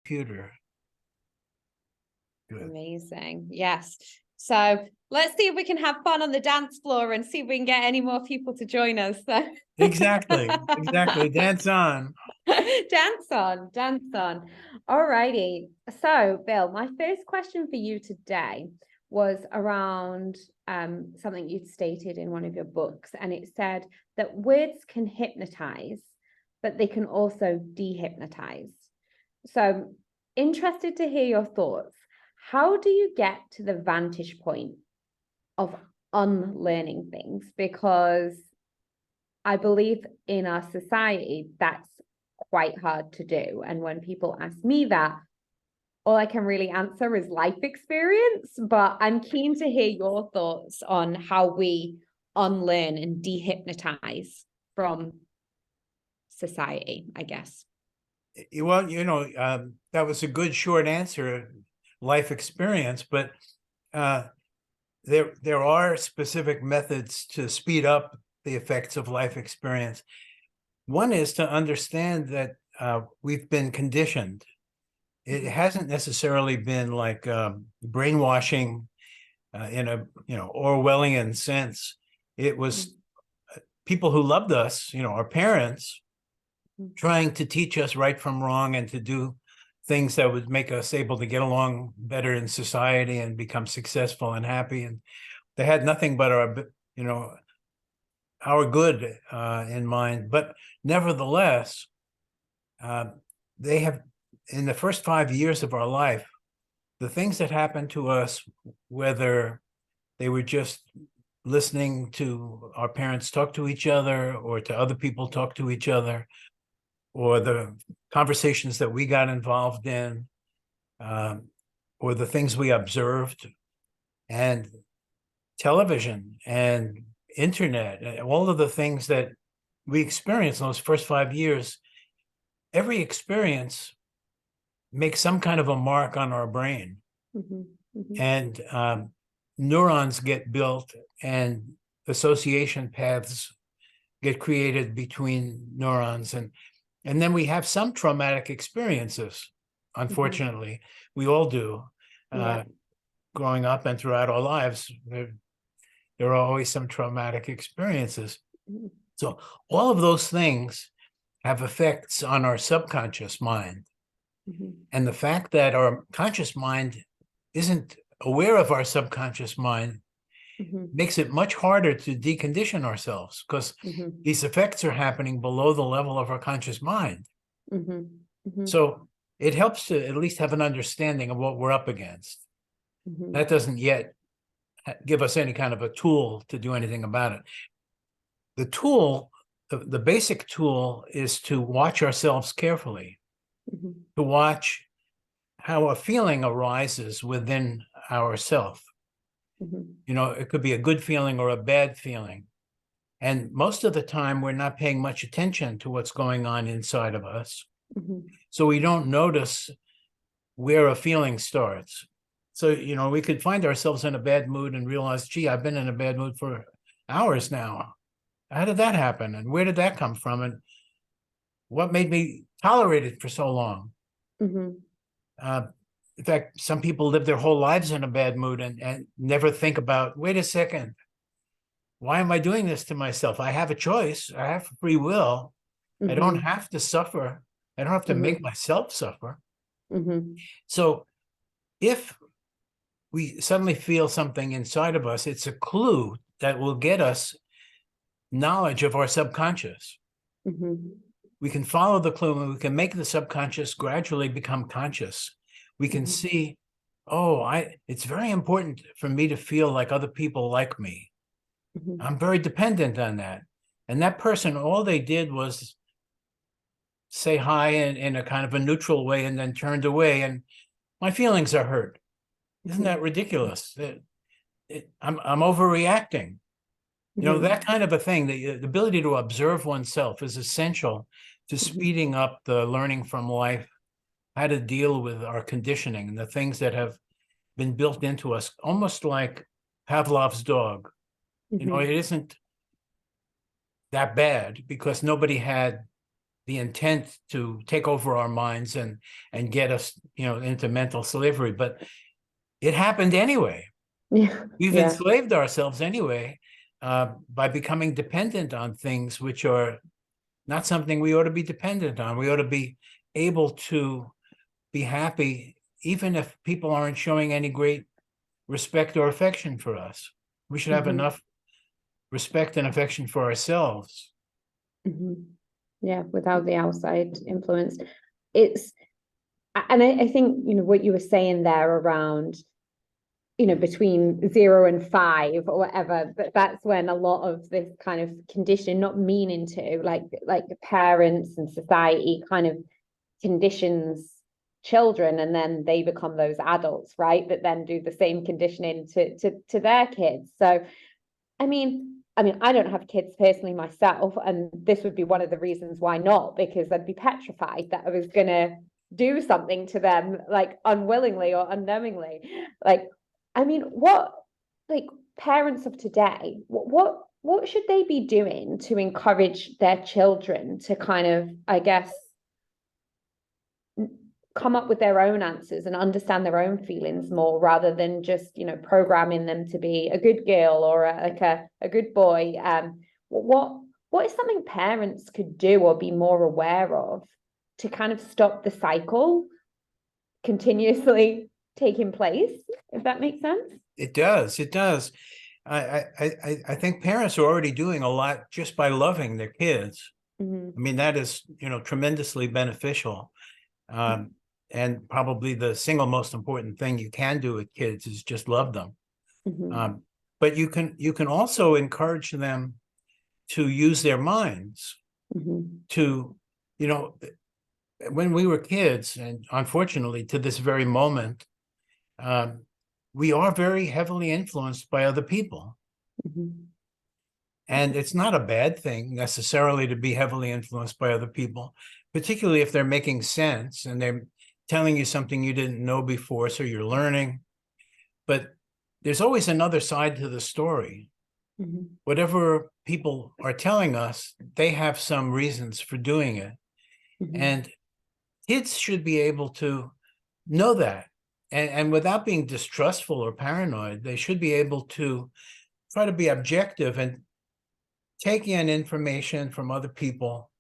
computer. Good. Amazing. Yes. So let's see if we can have fun on the dance floor and see if we can get any more people to join us. Exactly. Dance on. Dance on, dance on. All righty. So, Bill, my first question for you today was around something you'd stated in one of your books, and it said that words can hypnotize, but they can also dehypnotize. So, interested to hear your thoughts. How do you get to the vantage point of unlearning things? Because I believe in our society, that's quite hard to do. And when people ask me that, all I can really answer is life experience. But I'm keen to hear your thoughts on how we unlearn and dehypnotize from society, I guess. Well, that was a good short answer, life experience, but there are specific methods to speed up the effects of life experience. One is to understand that we've been conditioned. It hasn't necessarily been like brainwashing in a Orwellian sense. It was people who loved us, our parents, trying to teach us right from wrong and to do things that would make us able to get along better in society and become successful and happy. And they had nothing but our good in mind. But nevertheless, they have, in the first 5 years of our life, the things that happened to us, whether they were just listening to our parents talk to each other or to other people talk to each other, or the conversations that we got involved in, or the things we observed, and television and internet, and all of the things that we experienced in those first 5 years, every experience makes some kind of a mark on our brain. And neurons get built and association paths get created between neurons. And then we have some traumatic experiences, unfortunately. We all do. Growing up and throughout our lives, there are always some traumatic experiences. So all of those things have effects on our subconscious mind. And the fact that our conscious mind isn't aware of our subconscious mind makes it much harder to decondition ourselves, because these effects are happening below the level of our conscious mind. So it helps to at least have an understanding of what we're up against. That doesn't yet give us any kind of a tool to do anything about it. The tool, the basic tool, is to watch ourselves carefully, to watch how a feeling arises within ourself. It could be a good feeling or a bad feeling. And most of the time, we're not paying much attention to what's going on inside of us. So we don't notice where a feeling starts. So, we could find ourselves in a bad mood and realize, gee, I've been in a bad mood for hours now. How did that happen? And where did that come from? And what made me tolerate it for so long? In fact, some people live their whole lives in a bad mood and never think about, wait a second, why am I doing this to myself? I have a choice. I have free will. I don't have to suffer. I don't have to make myself suffer. So if we suddenly feel something inside of us, it's a clue that will get us knowledge of our subconscious. We can follow the clue and we can make the subconscious gradually become conscious. We can see, it's very important for me to feel like other people like me. I'm very dependent on that. And that person, all they did was say hi in a kind of a neutral way and then turned away, and my feelings are hurt. Isn't that ridiculous? I'm overreacting. That kind of a thing, the ability to observe oneself is essential to speeding up the learning from life, how to deal with our conditioning and the things that have been built into us, almost like Pavlov's dog. It isn't that bad because nobody had the intent to take over our minds and get us, into mental slavery, but it happened anyway. Yeah. We've Yeah. enslaved ourselves anyway, by becoming dependent on things which are not something we ought to be dependent on. We ought to be able to be happy, even if people aren't showing any great respect or affection for us. We should have Mhm. enough respect and affection for ourselves. Mhm. Yeah, without the outside influence. It's, and I think, what you were saying there around, between 0 and 5 or whatever, but that's when a lot of this kind of condition, not meaning to, like the parents and society kind of conditions children, and then they become those adults, right, that then do the same conditioning to their kids. So I mean, I don't have kids personally myself, and this would be one of the reasons why not, because I'd be petrified that I was gonna do something to them, like unwillingly or unknowingly. Like, what, like, parents of today, what should they be doing to encourage their children to kind of, I guess, come up with their own answers and understand their own feelings more, rather than just programming them to be a good girl or a good boy? What is something parents could do or be more aware of to kind of stop the cycle continuously taking place, if that makes sense? It does. I think parents are already doing a lot just by loving their kids. Mm-hmm. I mean, that is, tremendously beneficial. And probably the single most important thing you can do with kids is just love them. Mm-hmm. But you can also encourage them to use their minds Mm-hmm. to, when we were kids, and unfortunately to this very moment, we are very heavily influenced by other people. Mm-hmm. And it's not a bad thing necessarily to be heavily influenced by other people, particularly if they're making sense and they're telling you something you didn't know before, so you're learning. But there's always another side to the story. Mm-hmm. Whatever people are telling us, they have some reasons for doing it. Mm-hmm. And kids should be able to know that. And without being distrustful or paranoid, they should be able to try to be objective and take in information from other people,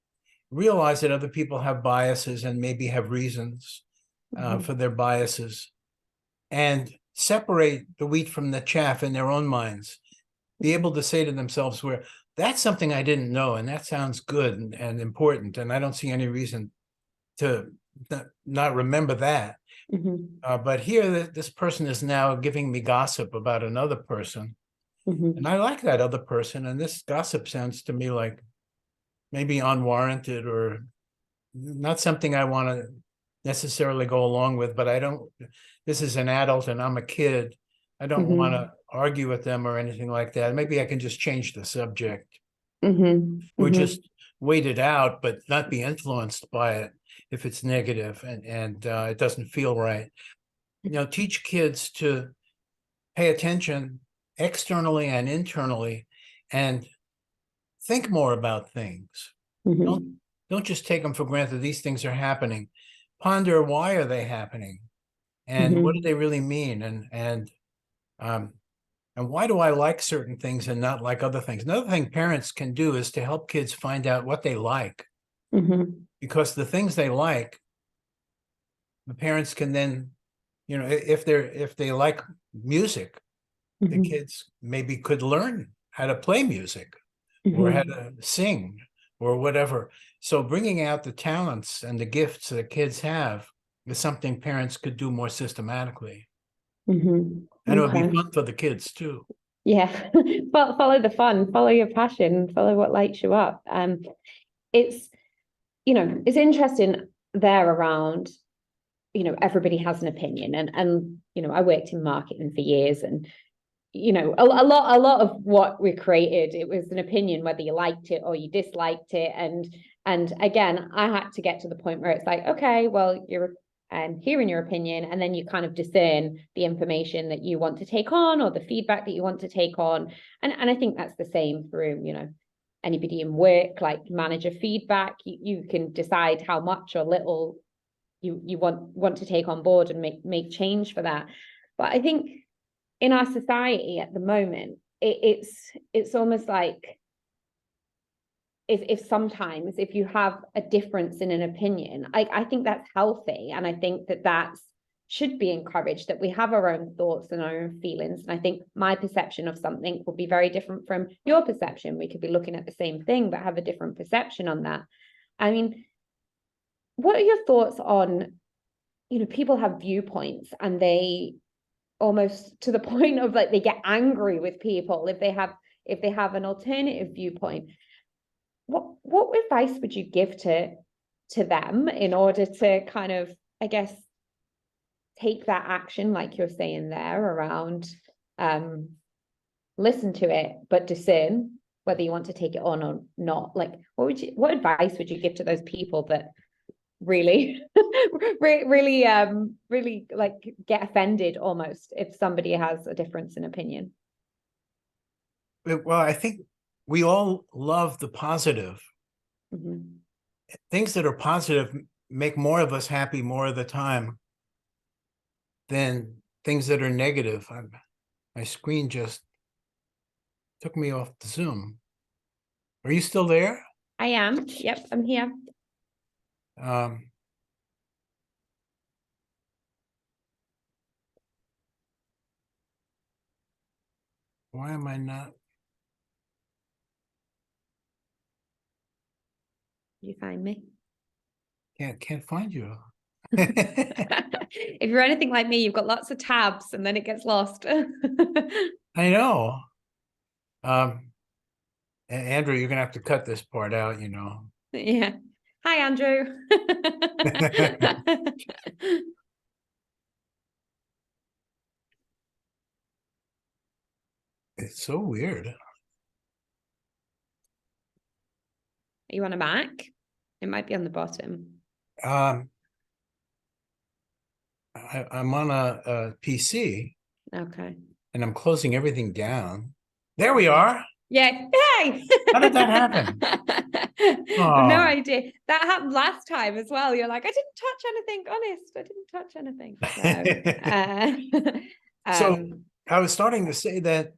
realize that other people have biases and maybe have reasons for their biases, and separate the wheat from the chaff in their own minds. Be able to say to themselves, where that's something I didn't know, and that sounds good and important, and I don't see any reason to not remember that. Mm-hmm. But here, this person is now giving me gossip about another person, Mm-hmm. and I like that other person, and this gossip sounds to me like maybe unwarranted or not something I want to necessarily go along with, but I don't, this is an adult and I'm a kid. I don't want to argue with them or anything like that. Maybe I can just change the subject Mm-hmm. or Mm-hmm. just wait it out, but not be influenced by it if it's negative and it doesn't feel right. Teach kids to pay attention externally and internally and think more about things. Mm-hmm. Don't just take them for granted. These things are happening. Ponder, why are they happening, and what do Mm-hmm. they really mean, and why do I like certain things and not like other things? Another thing parents can do is to help kids find out what they like, Mm-hmm. because the things they like, the parents can then, if they like music, the Mm-hmm. kids maybe could learn how to play music or how Mm-hmm. to sing or whatever. So bringing out the talents and the gifts that kids have is something parents could do more systematically. Mm-hmm. And it would be Okay. fun for the kids too. Yeah. Follow the fun, follow your passion, follow what lights you up. It's, it's interesting there around, everybody has an opinion, and I worked in marketing for years, and a lot of what we created, it was an opinion whether you liked it or you disliked it. And again, I had to get to the point where it's like, okay, well, you're hearing your opinion, and then you kind of discern the information that you want to take on or the feedback that you want to take on. And I think that's the same through, anybody in work, like manager feedback. You can decide how much or little you want to take on board and make change for that. But I think in our society at the moment, it's almost like if sometimes if you have a difference in an opinion, I think that's healthy, and I think that should be encouraged, that we have our own thoughts and our own feelings. And I think my perception of something will be very different from your perception. We could be looking at the same thing but have a different perception on that. I mean, what are your thoughts on, people have viewpoints and they almost to the point of like they get angry with people if they have an alternative viewpoint. What advice would you give to them in order to kind of, I guess, take that action, like you're saying there, around listen to it but discern whether you want to take it on or not? Like, what advice would you give to those people that really really like get offended almost if somebody has a difference in opinion? Well, I think we all love the positive. Mm-hmm. Things that are positive make more of us happy more of the time than things that are negative. My screen just took me off the Zoom. Are you still there? I am. Yep, I'm here. Why am I not? You find me? Can't find you. If you're anything like me, you've got lots of tabs and then it gets lost. I know. Andrew, you're gonna have to cut this part out, Yeah. Hi, Andrew. It's so weird. Are you on a Mac? It might be on the bottom. I'm on a PC. Okay. And I'm closing everything down. There we are. Yeah. Hey! How did that happen? I've no idea. That happened last time as well. You're like, I didn't touch anything. Honest, I didn't touch anything. So I was starting to say that,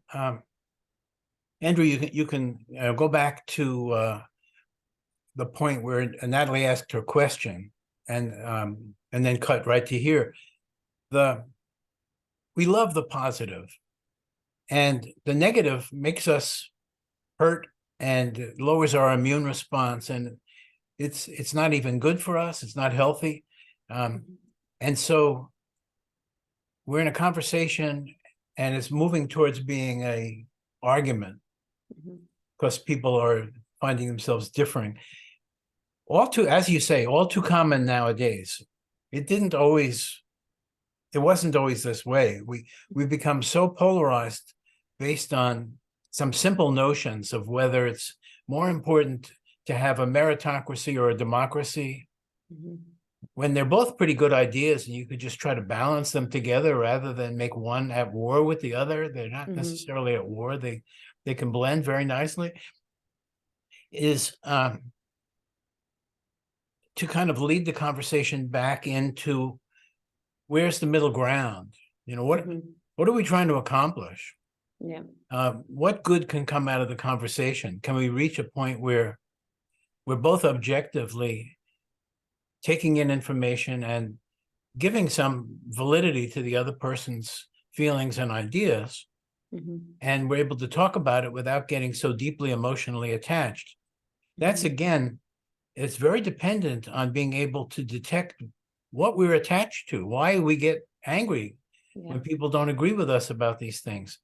Andrew, you can go back to the point where Natalie asked her question, and then cut right to here. We love the positive, and the negative makes us hurt and lowers our immune response, and it's not even good for us. It's not healthy. And so we're in a conversation and it's moving towards being a argument because people are finding themselves differing. As you say, all too common nowadays. It wasn't always this way. We've become so polarized based on some simple notions of whether it's more important to have a meritocracy or a democracy, when they're both pretty good ideas and you could just try to balance them together rather than make one at war with the other. They're not necessarily at war. They can blend very nicely. Is to kind of lead the conversation back into where's the middle ground? What are we trying to accomplish? Yeah. What good can come out of the conversation? Can we reach a point where we're both objectively taking in information and giving some validity to the other person's feelings and ideas, and we're able to talk about it without getting so deeply emotionally attached? That's, again, it's very dependent on being able to detect what we're attached to, why we get angry when people don't agree with us about these things.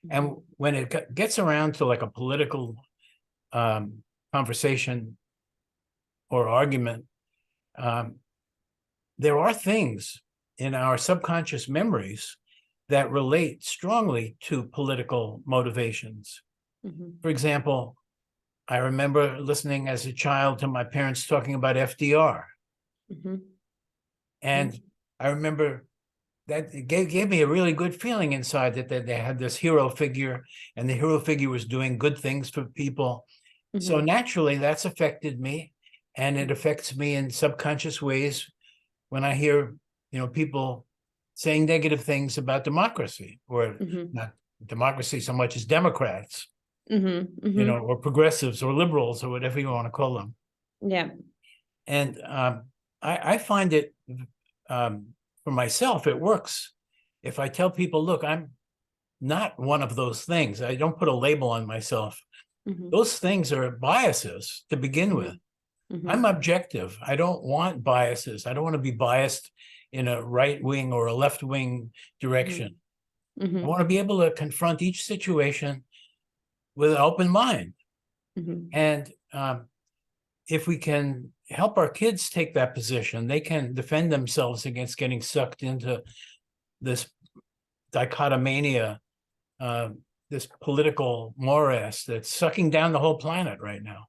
And when it gets around to like a political conversation or argument, there are things in our subconscious memories that relate strongly to political motivations. For example, I remember listening as a child to my parents talking about FDR. And I remember that it gave me a really good feeling inside that they had this hero figure, and the hero figure was doing good things for people. So naturally, that's affected me, and it affects me in subconscious ways when I hear, people saying negative things about democracy, or not democracy so much as Democrats, or progressives or liberals or whatever you want to call them. Yeah. And I find it, for myself, it works. If I tell people, look, I'm not one of those things. I don't put a label on myself. Those things are biases to begin with. I'm objective. I don't want biases. I don't want to be biased in a right wing or a left wing direction. I want to be able to confront each situation with an open mind. And if we can help our kids take that position, they can defend themselves against getting sucked into this dichotomania, this political morass that's sucking down the whole planet right now.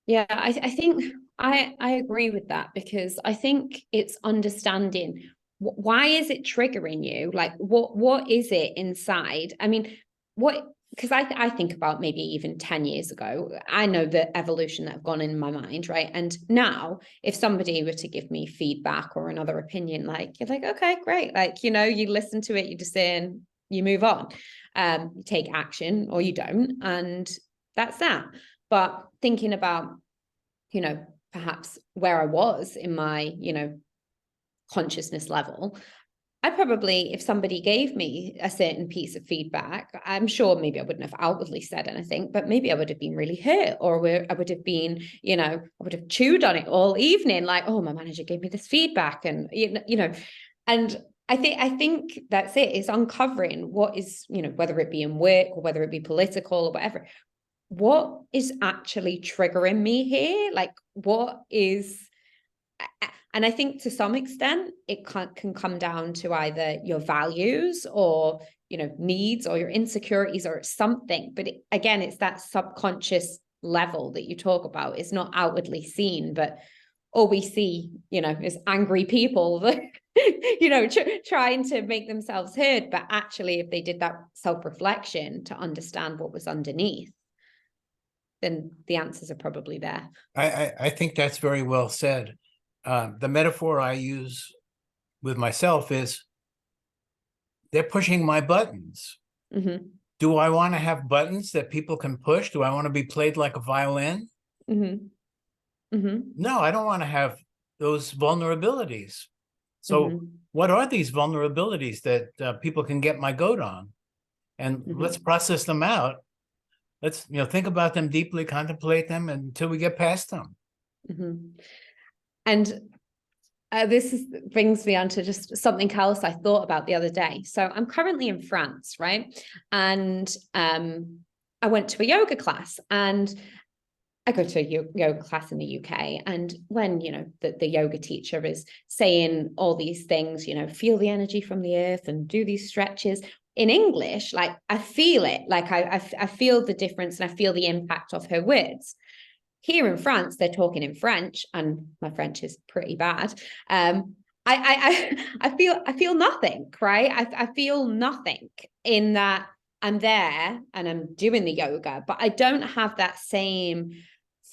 Yeah, I think I agree with that, because I think it's understanding why is it triggering you? Like, what is it inside? I mean, because I think about maybe even 10 years ago, I know the evolution that have gone in my mind, right? And now if somebody were to give me feedback or another opinion, like, you're like, okay, great. Like, you listen to it, you discern, you move on, you take action or you don't. And that's that. But thinking about, perhaps where I was in my, consciousness level, I probably, if somebody gave me a certain piece of feedback, I'm sure maybe I wouldn't have outwardly said anything, but maybe I would have been really hurt, or I would have been, I would have chewed on it all evening, like, oh, my manager gave me this feedback, and and I think that's it. It's uncovering what is, whether it be in work or whether it be political or whatever, what is actually triggering me here? Like, what is, and I think to some extent it can come down to either your values or, needs, or your insecurities or something. But again, it's that subconscious level that you talk about. It's not outwardly seen, but all we see, is angry people that, trying to make themselves heard. But actually, if they did that self-reflection to understand what was underneath, then the answers are probably there. I think that's very well said. The metaphor I use with myself is, they're pushing my buttons. Do I want to have buttons that people can push? Do I want to be played like a violin? No, I don't want to have those vulnerabilities. So what are these vulnerabilities that people can get my goat on? And let's process them out. Let's think about them deeply, contemplate them until we get past them. And this brings me on to just something else I thought about the other day. So I'm currently in France, right? And I went to a yoga class, and I go to a yoga class in the UK. And when, the yoga teacher is saying all these things, feel the energy from the earth and do these stretches, in English, like, I feel it, like I feel the difference, and I feel the impact of her words. Here in France, they're talking in French, and my French is pretty bad. I feel nothing, right? I feel nothing in that I'm there and I'm doing the yoga, but I don't have that same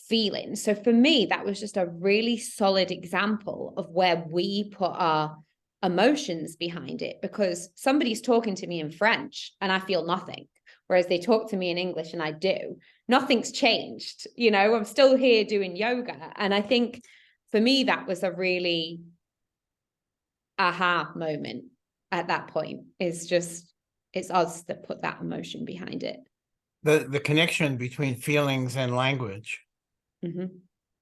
feeling. So for me, that was just a really solid example of where we put our emotions behind it, because somebody's talking to me in French and I feel nothing, whereas they talk to me in English and I do. Nothing's changed. I'm still here doing yoga. And I think for me, that was a really aha moment at that point. It's us that put that emotion behind it. The connection between feelings and language.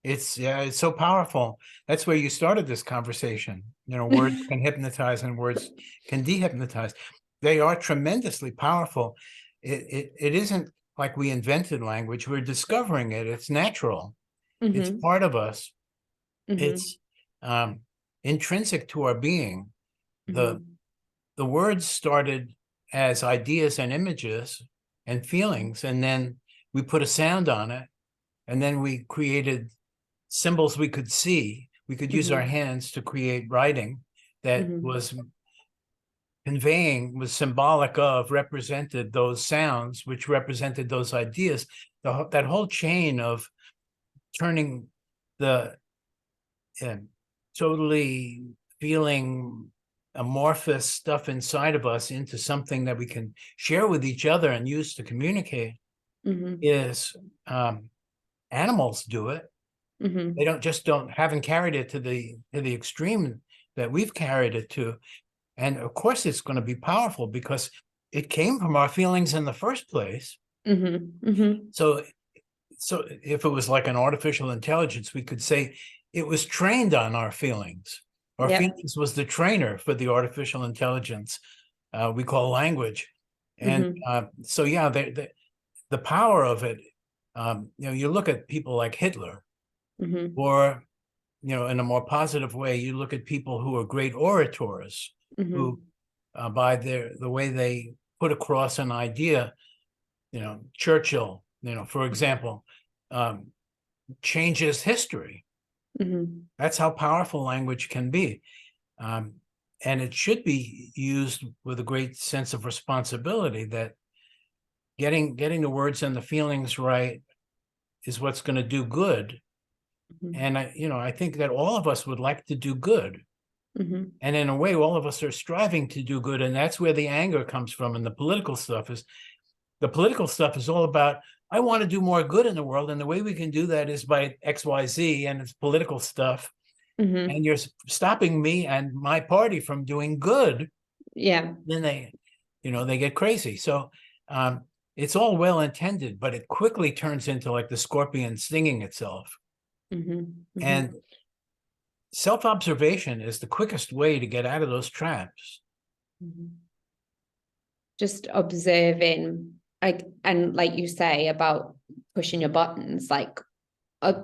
It's so powerful. That's where you started this conversation. Words can hypnotize and words can dehypnotize. They are tremendously powerful. It isn't like we invented language. We're discovering it. It's natural. It's part of us. It's intrinsic to our being. The words started as ideas and images and feelings, and then we put a sound on it, and then we created symbols we could see. We could use our hands to create writing that was conveying was symbolic of, represented those sounds, which represented those ideas. That whole chain of turning the totally feeling amorphous stuff inside of us into something that we can share with each other and use to communicate is animals do it. They haven't carried it to the extreme that we've carried it to. And of course it's going to be powerful because it came from our feelings in the first place. So if it was like an artificial intelligence, we could say it was trained on our feelings. Our feelings was the trainer for the artificial intelligence we call language. And so, yeah, the power of it, you look at people like Hitler, or, in a more positive way, you look at people who are great orators, who, by the way they put across an idea, Churchill, for example, changes history. That's how powerful language can be. And it should be used with a great sense of responsibility, that getting the words and the feelings right is what's going to do good. And I think that all of us would like to do good. And in a way, all of us are striving to do good. And that's where the anger comes from. And the political stuff is all about, I want to do more good in the world. And the way we can do that is by XYZ, and it's political stuff. And you're stopping me and my party from doing good. Then they get crazy. So it's all well intended, but it quickly turns into like the scorpion stinging itself. And self-observation is the quickest way to get out of those traps. Just observing, and like you say about pushing your buttons, like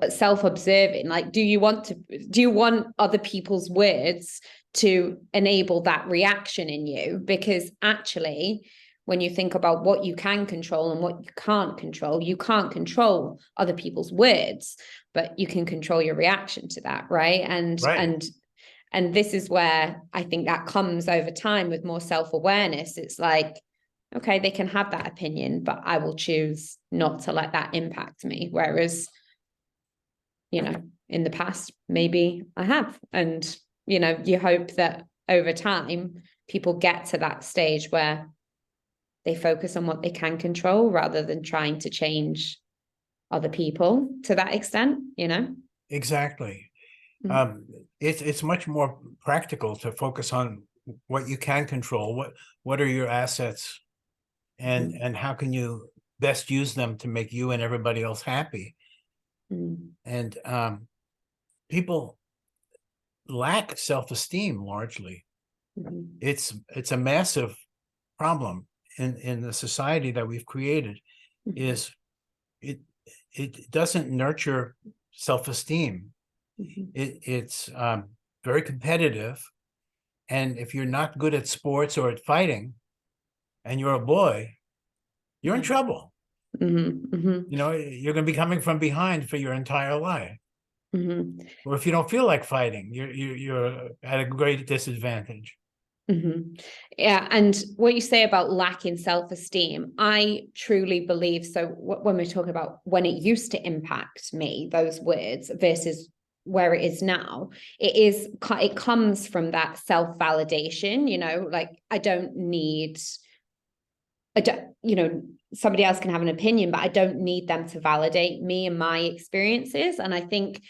self-observing, like, do you want other people's words to enable that reaction in you? Because actually, when you think about what you can control and what you can't control other people's words, but you can control your reaction to that, right? And this is where I think that comes over time with more self-awareness. It's like, okay, they can have that opinion, but I will choose not to let that impact me. Whereas, in the past, maybe I have. And, you hope that over time, people get to that stage where they focus on what they can control rather than trying to change other people to that extent, Exactly. It's much more practical to focus on what you can control. What are your assets, and how can you best use them to make you and everybody else happy? And people lack self-esteem largely. It's a massive problem in the society that we've created. Is it doesn't nurture self-esteem. It's very competitive, and if you're not good at sports or at fighting, and you're a boy, you're in trouble. You're going to be coming from behind for your entire life. Or if you don't feel like fighting, you're at a great disadvantage. Yeah, and what you say about lacking self-esteem, I truly believe so. When we're talking about when it used to impact me, those words versus where it is now, it comes from that self-validation. Like, somebody else can have an opinion, but I don't need them to validate me and my experiences. And I think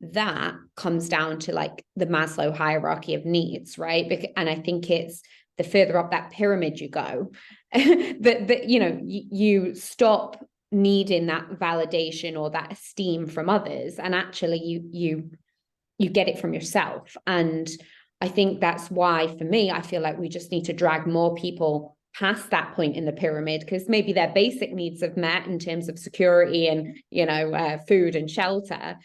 that comes down to like the Maslow hierarchy of needs, right? And I think it's the further up that pyramid you go, that you stop needing that validation or that esteem from others, and actually you get it from yourself. And I think that's why, for me, I feel like we just need to drag more people past that point in the pyramid, because maybe their basic needs have met in terms of security and food and shelter,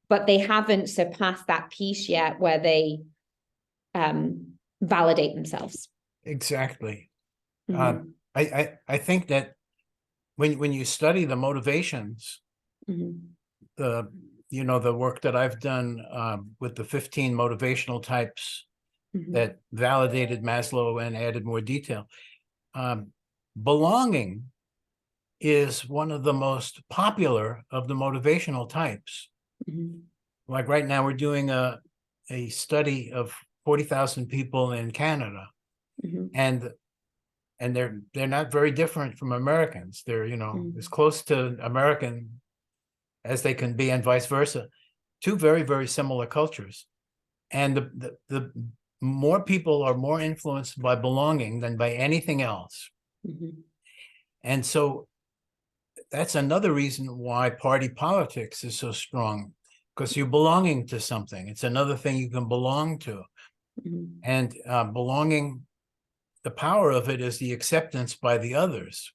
but they haven't surpassed that piece yet where they validate themselves. Exactly. I think that when you study the motivations, the work that I've done with the 15 motivational types that validated Maslow and added more detail. Belonging is one of the most popular of the motivational types. Like right now, we're doing a study of 40,000 people in Canada, and they're not very different from Americans. They're, as close to American as they can be, and vice versa. Two very, very similar cultures. And the more people are more influenced by belonging than by anything else. And so that's another reason why party politics is so strong, because you're belonging to something. It's another thing you can belong to. And belonging, the power of it is the acceptance by the others.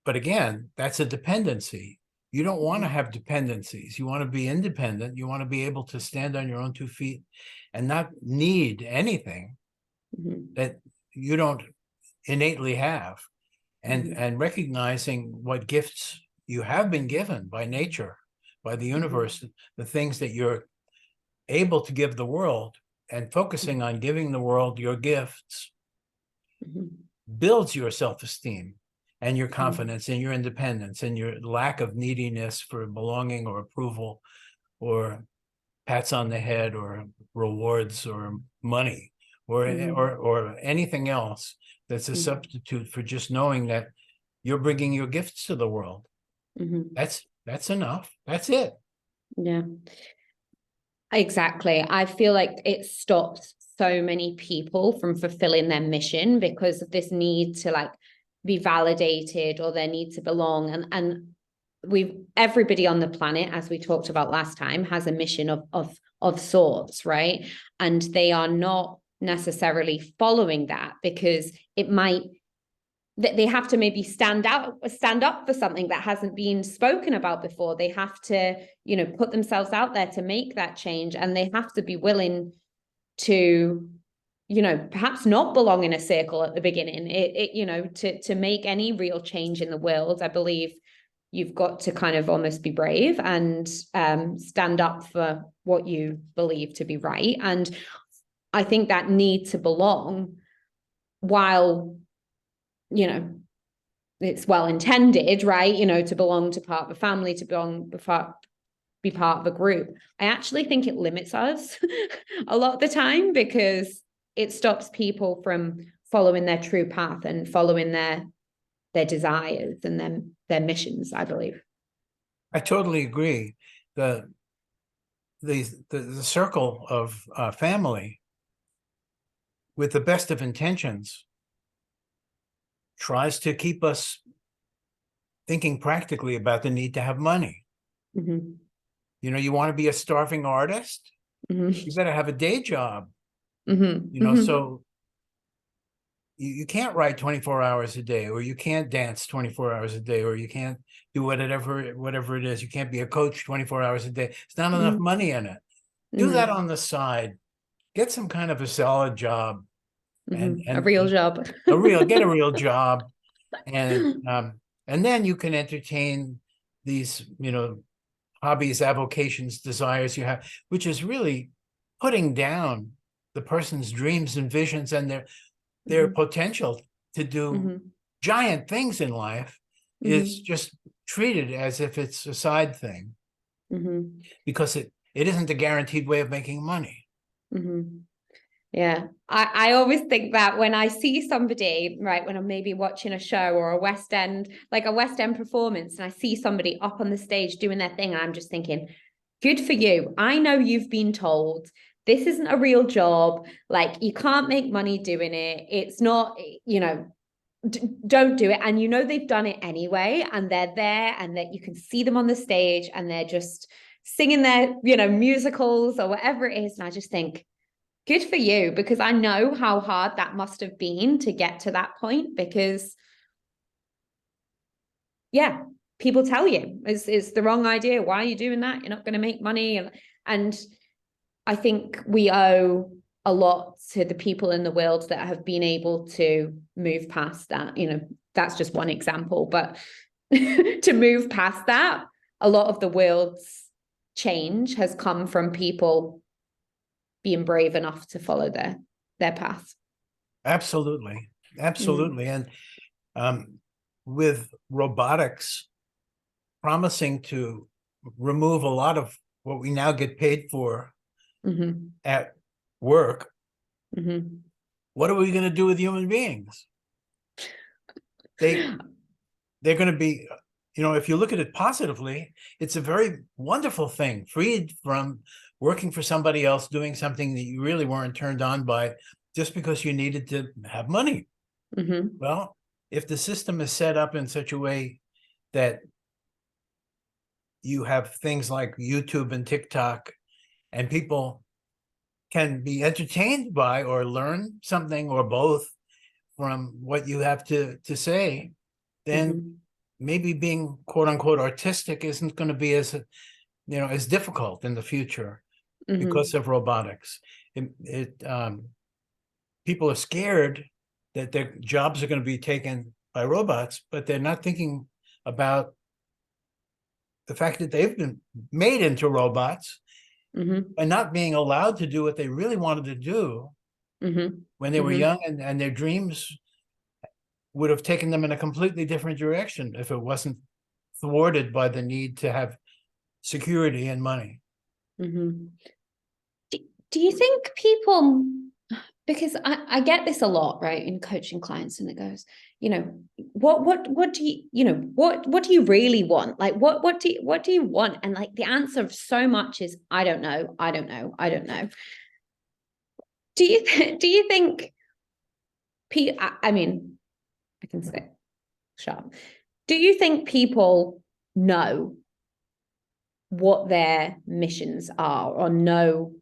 But again, that's a dependency. You don't want to have dependencies. You want to be independent. You want to be able to stand on your own 2 feet and not need anything that you don't innately have. And recognizing what gifts you have been given by nature, by the universe, the things that you're able to give the world, and focusing on giving the world your gifts builds your self-esteem and your confidence and your independence and your lack of neediness for belonging or approval or pats on the head or rewards or money or anything else that's a substitute for just knowing that you're bringing your gifts to the world. That's enough. That's it. Yeah, exactly. I feel like it stops so many people from fulfilling their mission because of this need to like be validated or their need to belong. And everybody on the planet, as we talked about last time, has a mission of sorts, right? And they are not necessarily following that because they have to maybe stand up for something that hasn't been spoken about before. They have to, put themselves out there to make that change, and they have to be willing to, perhaps not belong in a circle at the beginning. To make any real change in the world, I believe you've got to kind of almost be brave and stand up for what you believe to be right. And I think that need to belong, while, it's well intended, right? To belong to part of a family, to be part of a group. I actually think it limits us a lot of the time because it stops people from following their true path and following their desires and their missions, I believe. I totally agree. The circle of family, with the best of intentions, tries to keep us thinking practically about the need to have money. You want to be a starving artist? You better have a day job. So you can't write 24 hours a day, or you can't dance 24 hours a day, or you can't do whatever it is. You can't be a coach 24 hours a day. It's not enough money in it. Do that on the side. Get some kind of a solid job. And a real job. Get a real job. And then you can entertain these, hobbies, avocations, desires you have, which is really putting down the person's dreams and visions and their potential to do giant things in life is just treated as if it's a side thing, because it isn't a guaranteed way of making money. Yeah, I always think that when I see somebody, right, when I'm maybe watching a show or a West End performance, and I see somebody up on the stage doing their thing, and I'm just thinking, good for you. I know you've been told this isn't a real job. Like, you can't make money doing it. It's not, don't do it. And they've done it anyway, and they're there, and that you can see them on the stage, and they're just singing their, musicals or whatever it is. And I just think, good for you, because I know how hard that must have been to get to that point, because people tell you it's the wrong idea. Why are you doing that? You're not going to make money. And I think we owe a lot to the people in the world that have been able to move past that. That's just one example, but to move past that, a lot of the world's change has come from people being brave enough to follow their path. Absolutely. Absolutely. And with robotics promising to remove a lot of what we now get paid for at work, what are we going to do with human beings? They're going to be, if you look at it positively, it's a very wonderful thing, freed from working for somebody else, doing something that you really weren't turned on by just because you needed to have money. Well, if the system is set up in such a way that you have things like YouTube and TikTok, and people can be entertained by or learn something or both from what you have to say, then maybe being quote unquote artistic isn't going to be as difficult in the future because of robotics. People are scared that their jobs are going to be taken by robots, but they're not thinking about the fact that they've been made into robots and not being allowed to do what they really wanted to do when they were young, and their dreams would have taken them in a completely different direction if it wasn't thwarted by the need to have security and money. Do you think people, because I get this a lot, right, in coaching clients, and it goes, what do you really want? Like, what do you want? And like the answer of so much is, I don't know. Do you think I mean, I can say sharp. Do you think people know what their missions are, or know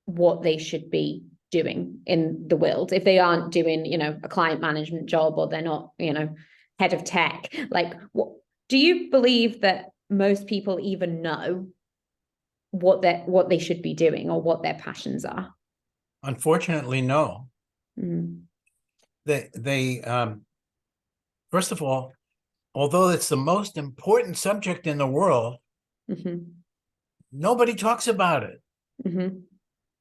what they should be doing in the world if they aren't doing, a client management job, or they're not, head of tech? Like, what do you believe that most people even know what they should be doing or what their passions are? Unfortunately, no. They first of all, although it's the most important subject in the world, nobody talks about it.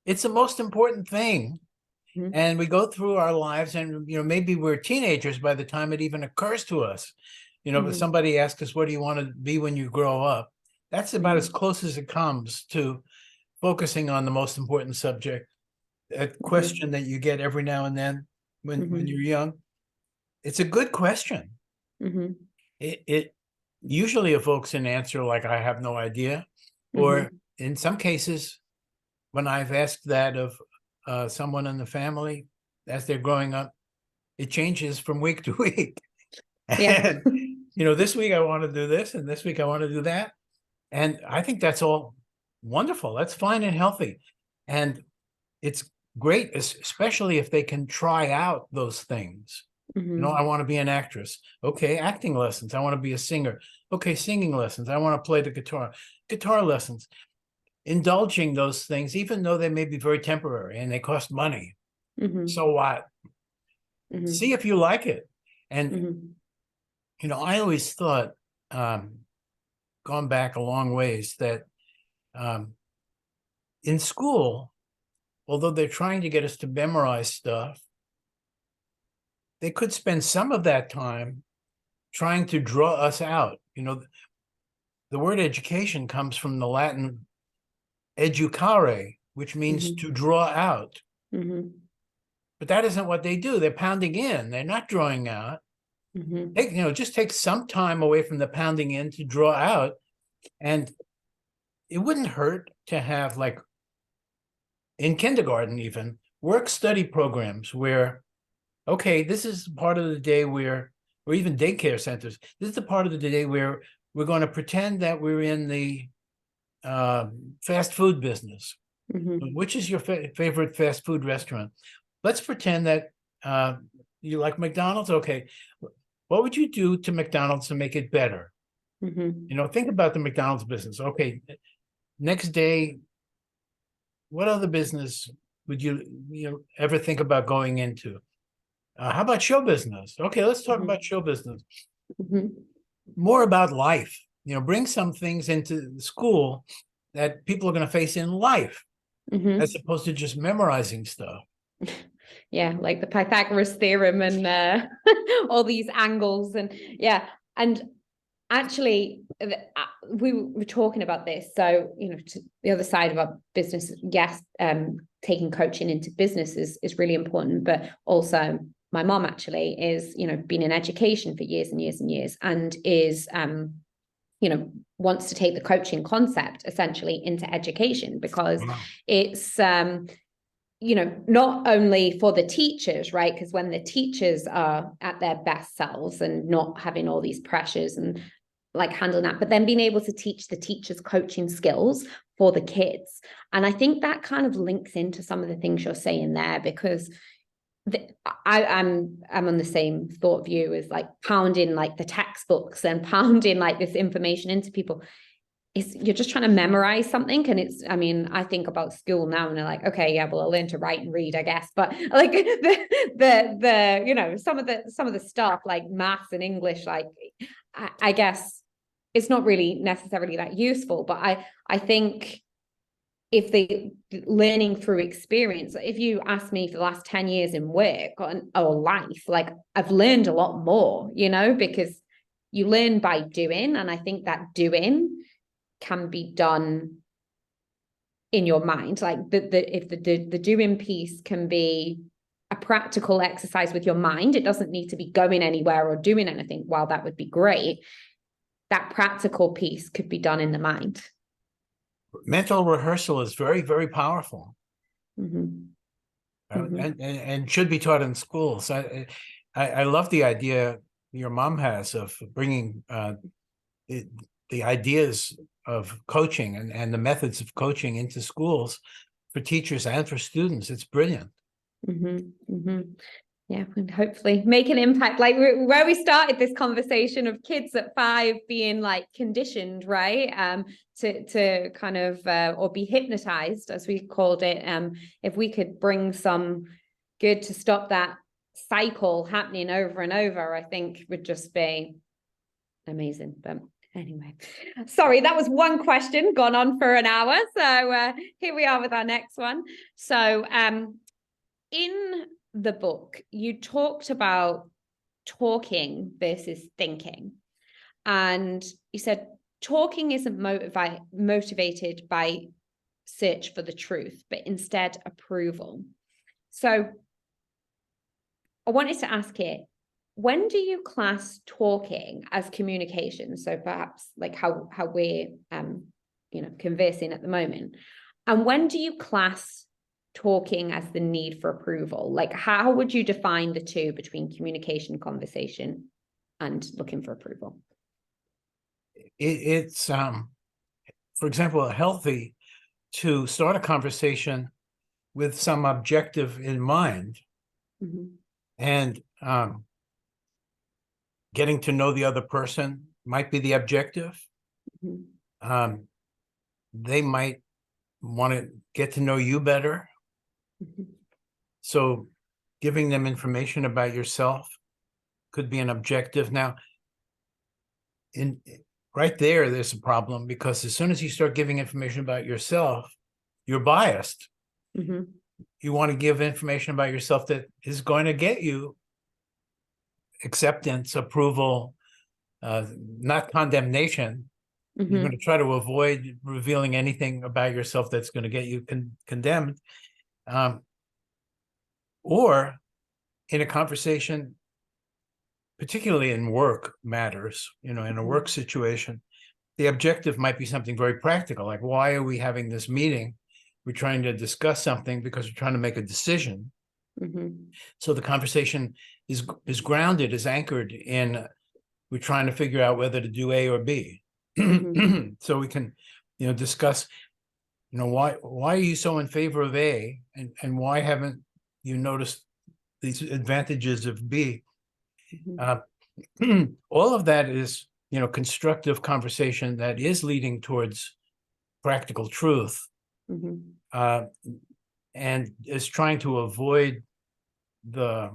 It's the most important thing. And we go through our lives, and maybe we're teenagers by the time it even occurs to us. But somebody asks us, what do you want to be when you grow up? That's about as close as it comes to focusing on the most important subject. A question that you get every now and then when you're young. It's a good question. It usually evokes an answer like, I have no idea. Or in some cases, when I've asked that of someone in the family as they're growing up, it changes from week to week. And, this week I want to do this, and this week I want to do that. And I think that's all wonderful. That's fine and healthy. And it's great, especially if they can try out those things. I want to be an actress. Okay, acting lessons. I want to be a singer. Okay, singing lessons. I want to play the guitar lessons. Indulging those things, even though they may be very temporary and they cost money. So what? See if you like it. And, I always thought, gone back a long ways, that in school, although they're trying to get us to memorize stuff, they could spend some of that time trying to draw us out. The word education comes from the Latin educare, which means to draw out. But that isn't what they do. They're pounding in. They're not drawing out. Just take some time away from the pounding in to draw out. And it wouldn't hurt to have, like, in kindergarten even, work-study programs where, okay, this is part of the day where, or even daycare centers, this is the part of the day where we're going to pretend that we're in the fast food business. Which is your favorite fast food restaurant? Let's pretend that you like McDonald's. Okay, what would you do to McDonald's to make it better? Think about the McDonald's business. Okay, next day, what other business would you ever think about going into? How about show business? Okay, let's talk about show business. More about life. Bring some things into the school that people are going to face in life. Mhm. as opposed to just memorizing stuff. Yeah, like the Pythagoras theorem and all these angles and yeah. And actually, we were talking about this. So, to the other side of our business, yes, taking coaching into business is really important. But also, my mom actually is, been in education for years and years and years, and is, wants to take the coaching concept essentially into education because Wow. it's, not only for the teachers, right? Because when the teachers are at their best selves and not having all these pressures and like handling that, but then being able to teach the teachers coaching skills for the kids. And I think that kind of links into some of the things you're saying there, because I'm on the same thought view as like pounding like the textbooks and pounding like this information into people. You're just trying to memorize something. And I think about school now and they're like, okay, yeah, well, I'll learn to write and read, I guess. But like some of the stuff like maths and English, like I guess it's not really necessarily that useful. But I think if they learning through experience, if you ask me for the last 10 years in work or life, like I've learned a lot more, because you learn by doing. And I think that doing can be done in your mind. Like if the doing piece can be a practical exercise with your mind, it doesn't need to be going anywhere or doing anything. While that would be great, that practical piece could be done in the mind. Mental rehearsal is very, very powerful. Mm-hmm. And should be taught in schools. I love the idea your mom has of bringing the ideas of coaching and the methods of coaching into schools for teachers and for students. It's brilliant. Mm-hmm. Mm-hmm. Yeah, and hopefully make an impact. Like where we started this conversation of kids at 5 being like conditioned, right? To kind of or be hypnotized, as we called it. If we could bring some good to stop that cycle happening over and over, I think would just be amazing. But anyway, sorry, that was one question gone on for an hour. So here we are with our next one. So in the book, you talked about talking versus thinking. And you said talking isn't motivated by search for the truth, but instead approval. So I wanted to ask it, when do you class talking as communication? So perhaps like how we're conversing at the moment. And when do you class talking as the need for approval? Like how would you define the two between communication, conversation, and looking for approval? It's for example, healthy to start a conversation with some objective in mind. Mm-hmm. And getting to know the other person might be the objective. Mm-hmm. They might want to get to know you better. Mm-hmm. So giving them information about yourself could be an objective. Now, right there's a problem, because as soon as you start giving information about yourself, you're biased. Mm-hmm. You want to give information about yourself that is going to get you acceptance, approval, not condemnation. Mm-hmm. You're going to try to avoid revealing anything about yourself that's going to get you condemned. Or in a conversation, particularly in work matters, in a work situation, the objective might be something very practical, like, why are we having this meeting? We're trying to discuss something because we're trying to make a decision. Mm-hmm. So the conversation is grounded, is anchored in, we're trying to figure out whether to do A or B. Mm-hmm. So we can, discuss, why are you so in favor of A, and why haven't you noticed these advantages of B? Mm-hmm. All of that is, constructive conversation that is leading towards practical truth. Mm-hmm. And is trying to avoid the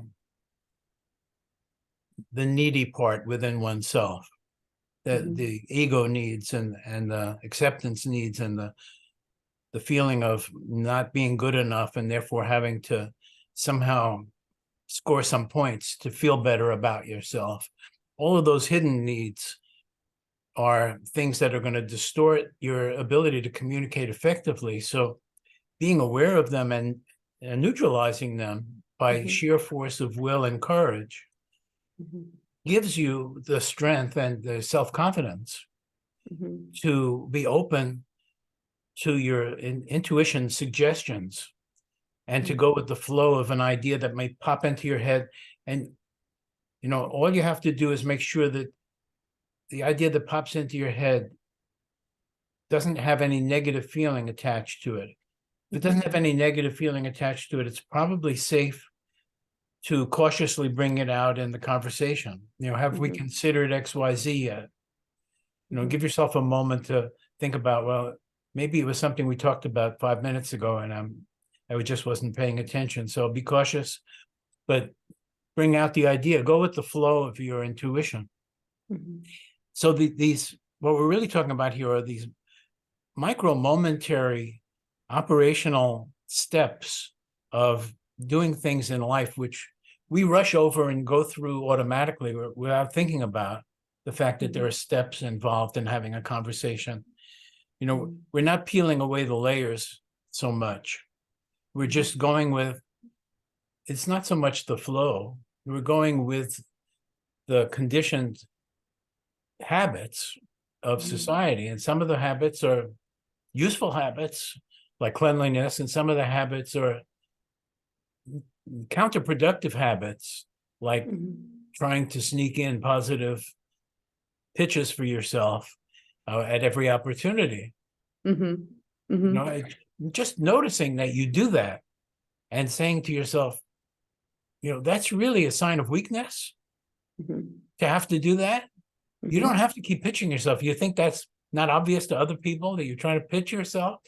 needy part within oneself, that the ego needs and the acceptance needs and the feeling of not being good enough and therefore having to somehow score some points to feel better about yourself. All of those hidden needs are things that are going to distort your ability to communicate effectively. So being aware of them and neutralizing them by sheer force of will and courage gives you the strength and the self-confidence to be open to your intuition suggestions and to go with the flow of an idea that might pop into your head. And, you know, all you have to do is make sure that the idea that pops into your head doesn't have any negative feeling attached to it. If it doesn't have any negative feeling attached to it, it's probably safe to cautiously bring it out in the conversation. You know, have we considered XYZ yet? You know, give yourself a moment to think about, well, maybe it was something we talked about 5 minutes ago and I just wasn't paying attention. So be cautious, but bring out the idea, go with the flow of your intuition. So these, what we're really talking about here are these micro momentary operational steps of doing things in life, which we rush over and go through automatically without thinking about the fact that there are steps involved in having a conversation. You know, we're not peeling away the layers so much. We're just going with, it's not so much the flow, we're going with the conditioned habits of society. And some of the habits are useful habits like cleanliness, and some of the habits are counterproductive habits like trying to sneak in positive pitches for yourself at every opportunity. You know, just noticing that you do that and saying to yourself, you know, that's really a sign of weakness to have to do that. You don't have to keep pitching yourself. You think that's not obvious to other people that you're trying to pitch yourself?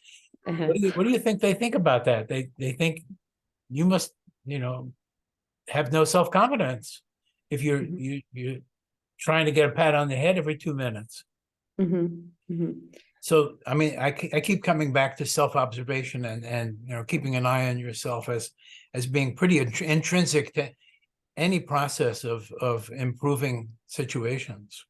What do you think they think about that? They think you must, you know, have no self-confidence if you're trying to get a pat on the head every 2 minutes. So, I mean, I keep coming back to self-observation and you know, keeping an eye on yourself as being pretty intrinsic to any process of improving situations.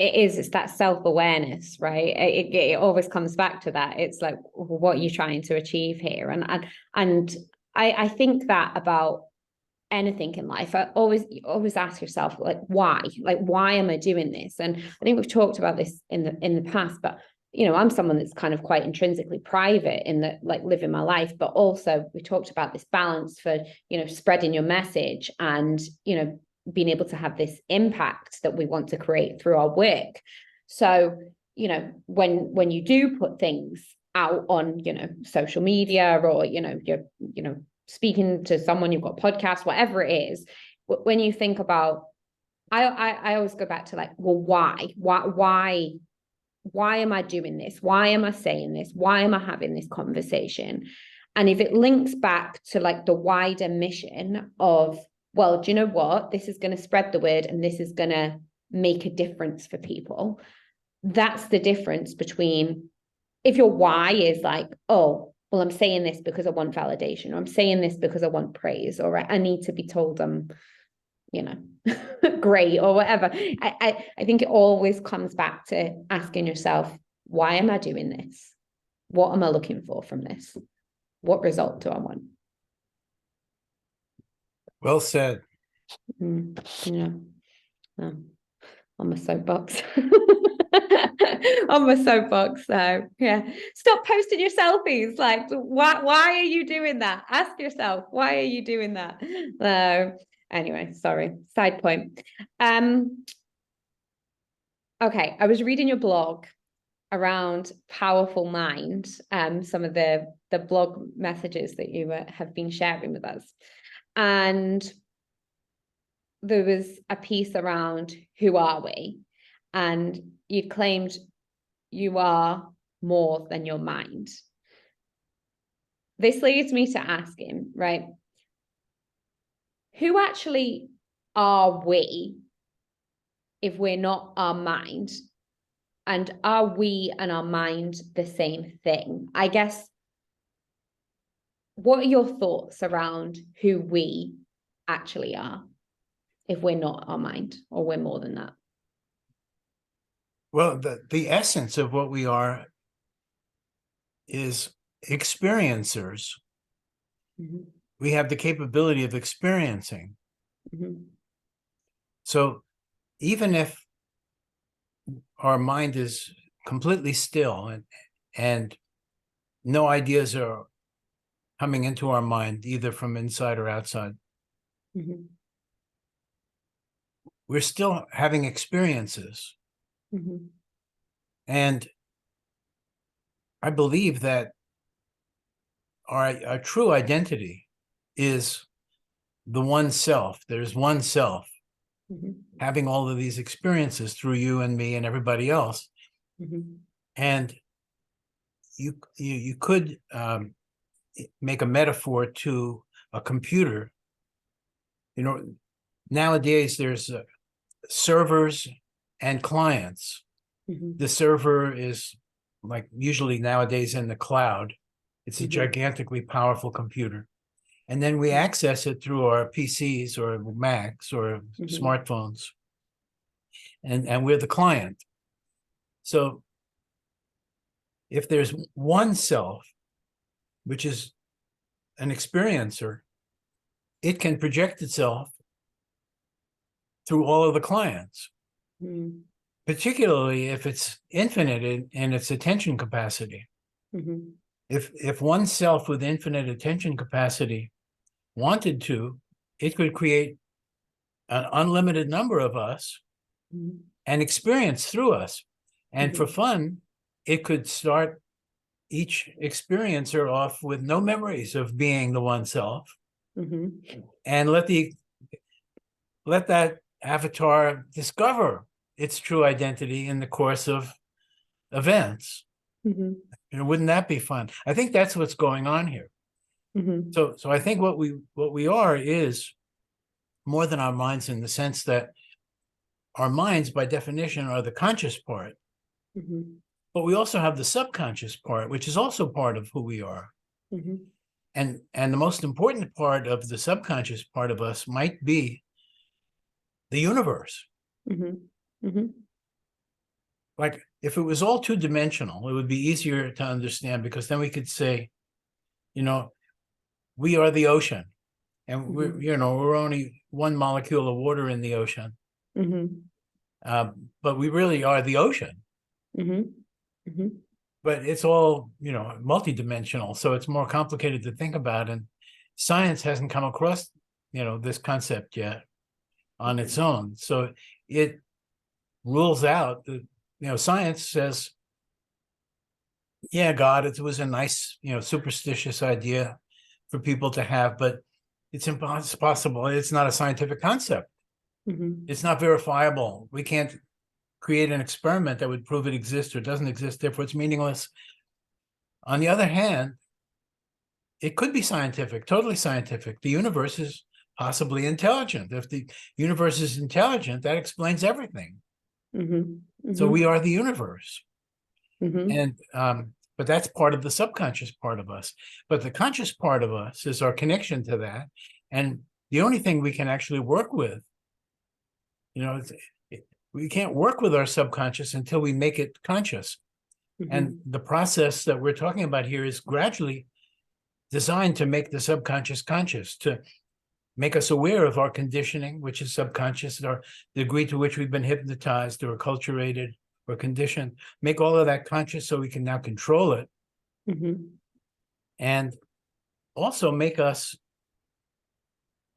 It's that self-awareness, right? It always comes back to that. It's like, what are you trying to achieve here? And I think that about anything in life. I always ask yourself, like, why am I doing this? And I think we've talked about this in the past, but you know, I'm someone that's kind of quite intrinsically private in that, like, living my life, but also we talked about this balance for, you know, spreading your message and, you know, being able to have this impact that we want to create through our work. So, you know, when you do put things out on, you know, social media, or, you know, you're, you know, speaking to someone, you've got podcasts, whatever it is, when you think about, I always go back to, like, well, why am I doing this? Why am I saying this? Why am I having this conversation? And if it links back to, like, the wider mission of, well, do you know what? This is going to spread the word and this is going to make a difference for people. That's the difference between, if your why is like, oh, well, I'm saying this because I want validation, or I'm saying this because I want praise, or I need to be told I'm, you know, great, or whatever. I think it always comes back to asking yourself, why am I doing this? What am I looking for from this? What result do I want? Well said. Yeah. On my soapbox. On my soapbox. So yeah, stop posting your selfies. Like, why are you doing that? Ask yourself, why are you doing that? Anyway, sorry, side point. Okay, I was reading your blog around powerful mind, some of the blog messages that you have been sharing with us, and there was a piece around who are we, and you claimed you are more than your mind. This leads me to asking, right, who actually are we if we're not our mind? And are we and our mind the same thing? I guess, what are your thoughts around who we actually are, if we're not our mind, or we're more than that? Well, the essence of what we are is experiencers. Mm-hmm. We have the capability of experiencing. Mm-hmm. So even if our mind is completely still and no ideas are coming into our mind, either from inside or outside, Mm-hmm. we're still having experiences. Mm-hmm. And I believe that our true identity is the one self. There's one self Mm-hmm. having all of these experiences through you and me and everybody else. Mm-hmm. And you could make a metaphor to a computer. Nowadays there's servers and clients. Mm-hmm. The server is, like, usually nowadays in the cloud. It's a Mm-hmm. gigantically powerful computer. And then we access it through our PCs or Macs or smartphones. And we're the client. So if there's one self, which is an experiencer, it can project itself through all of the clients, Mm-hmm. particularly if it's infinite in its attention capacity. Mm-hmm. If one self with infinite attention capacity wanted to, it could create an unlimited number of us Mm-hmm. and experience through us. And Mm-hmm. for fun, it could start each experiencer off with no memories of being the one self, Mm-hmm. and let that avatar discover its true identity in the course of events. Mm-hmm. Wouldn't that be fun? I think that's what's going on here. Mm-hmm. So I think what we are is more than our minds, in the sense that our minds, by definition, are the conscious part, Mm-hmm. but we also have the subconscious part, which is also part of who we are. Mm-hmm. And the most important part of the subconscious part of us might be the universe. Mm-hmm. Mm-hmm. Like, if it was all two-dimensional, it would be easier to understand, because then we could say, we are the ocean, and we're only one molecule of water in the ocean, but we really are the ocean. Mm-hmm. Mm-hmm. But it's all multidimensional, so it's more complicated to think about, and science hasn't come across this concept yet on its own. So it rules out the science says, yeah, God, it was a nice superstitious idea for people to have, but it's impossible. It's not a scientific concept. Mm-hmm. It's not verifiable. We can't create an experiment that would prove it exists or doesn't exist, therefore it's meaningless. On the other hand, it could be scientific, totally scientific. The universe is possibly intelligent. If the universe is intelligent, that explains everything. Mm-hmm. Mm-hmm. So we are the universe. Mm-hmm. And but that's part of the subconscious part of us. But the conscious part of us is our connection to that. And the only thing we can actually work with, we can't work with our subconscious until we make it conscious. Mm-hmm. And the process that we're talking about here is gradually designed to make the subconscious conscious, to make us aware of our conditioning, which is subconscious, or the degree to which we've been hypnotized or acculturated or conditioned, make all of that conscious so we can now control it. Mm-hmm. And also make us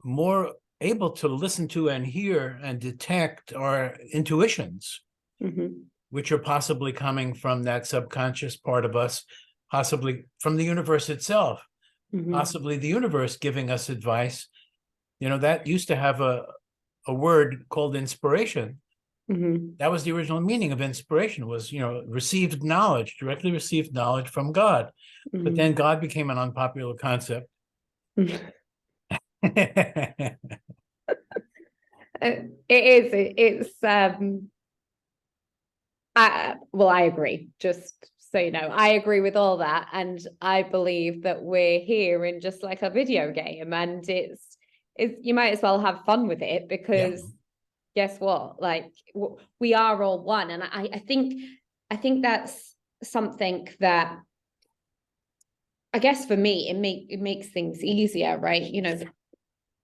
more able to listen to and hear and detect our intuitions, Mm-hmm. which are possibly coming from that subconscious part of us, possibly from the universe itself, Mm-hmm. possibly the universe giving us advice. That used to have a word called inspiration. Mm-hmm. That was the original meaning of inspiration, was, received knowledge, directly received knowledge from God. Mm-hmm. But then God became an unpopular concept. It is. It's. I agree. Just so you know, I agree with all that. And I believe that we're here in just like a video game, and it's you might as well have fun with it, because guess what? Like, we are all one. And I think that's something that, I guess for me, it makes things easier, right? You know,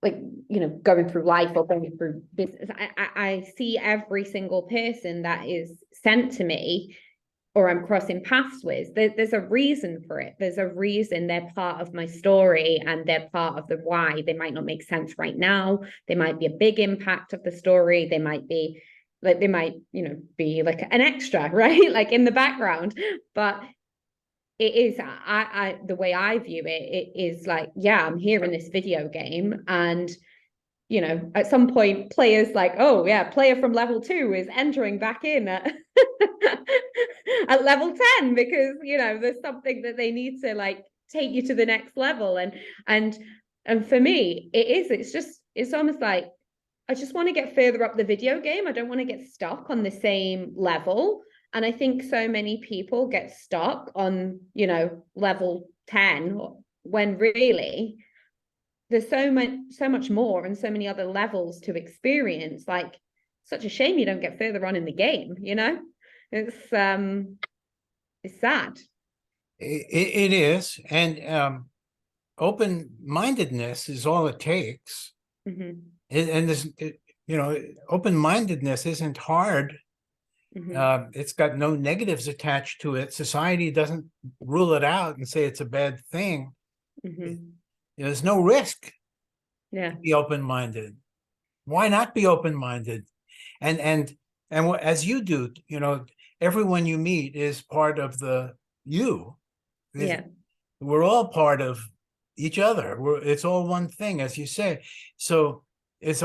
like, you know, going through life or going through business, I see every single person that is sent to me or I'm crossing paths with. There's a reason for it. There's a reason they're part of my story, and they're part of the why. They might not make sense right now. They might be a big impact of the story. They might be like, you know, be like an extra, right? Like in the background. But it is, the way I view it, it is like, yeah, I'm here in this video game, and you know, at some point, players like, oh yeah, player from level 2 is entering back in at, at level 10, because you know there's something that they need to like take you to the next level. And for me, it's almost like, I just want to get further up the video game. I don't want to get stuck on the same level. And I think so many people get stuck on, you know, level 10, when really there's so much more and so many other levels to experience. Like, such a shame you don't get further on in the game, you know? It's sad. It is. And open-mindedness is all it takes. Mm-hmm. And this, you know, open-mindedness isn't hard. Mm-hmm. It's got no negatives attached to it. Society doesn't rule it out and say it's a bad thing. Mm-hmm. There's no risk Yeah. to be open-minded. Why not be open-minded? And as you do, you know, everyone you meet is part of the you. Yeah. We're all part of each other. It's all one thing, as you say. So it's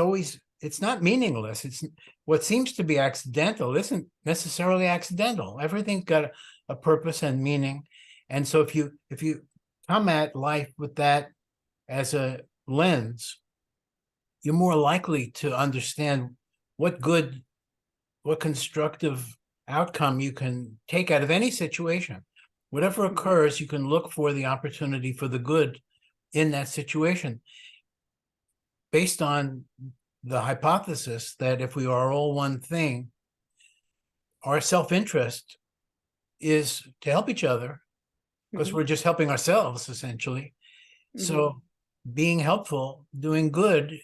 not meaningless. It's what seems to be accidental isn't necessarily accidental. Everything's got a purpose and meaning. And so if you come at life with that as a lens, you're more likely to understand what constructive outcome you can take out of any situation. Whatever occurs, you can look for the opportunity for the good in that situation, based on the hypothesis that if we are all one thing, our self-interest is to help each other, because we're just helping ourselves, essentially. So being helpful, doing good,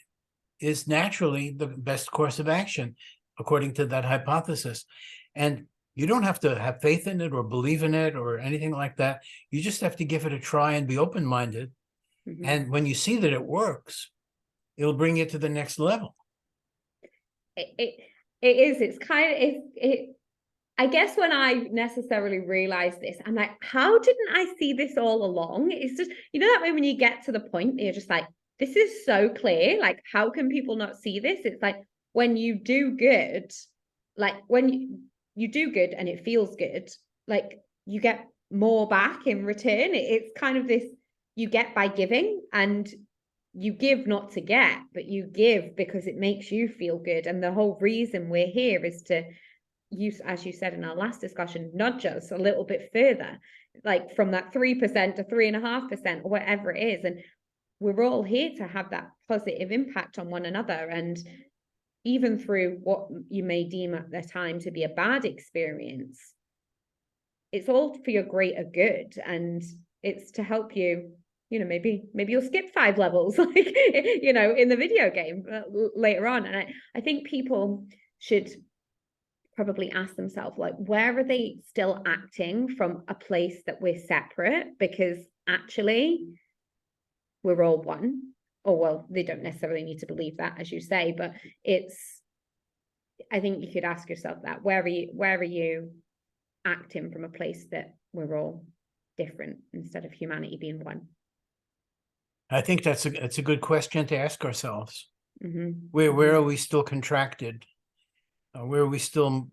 is naturally the best course of action, according to that hypothesis. And you don't have to have faith in it or believe in it or anything like that. You just have to give it a try and be open-minded. And when you see that it works, it'll bring you to the next level. It is. It's kind of it. I guess when I necessarily realized this, I'm like, how didn't I see this all along? It's just, you know, that way when you get to the point, you're just like, this is so clear. Like, how can people not see this? It's like, when you do good, like when you do good and it feels good, like you get more back in return. It's kind of this, you get by giving, and you give not to get, but you give because it makes you feel good. And the whole reason we're here is to use, as you said in our last discussion, nudge us a little bit further, like from that 3% to 3.5% or whatever it is. And we're all here to have that positive impact on one another. And even through what you may deem at the time to be a bad experience, it's all for your greater good. And it's to help you, you know, maybe you'll skip 5 levels, like, you know, in the video game later on. And I think people should probably ask themselves, like, where are they still acting from a place that we're separate? Because actually we're all one. Or, well, they don't necessarily need to believe that, as you say, but I think you could ask yourself that, where are you acting from a place that we're all different instead of humanity being one? I think that's a good question to ask ourselves. Where are we still contracted? Where are we still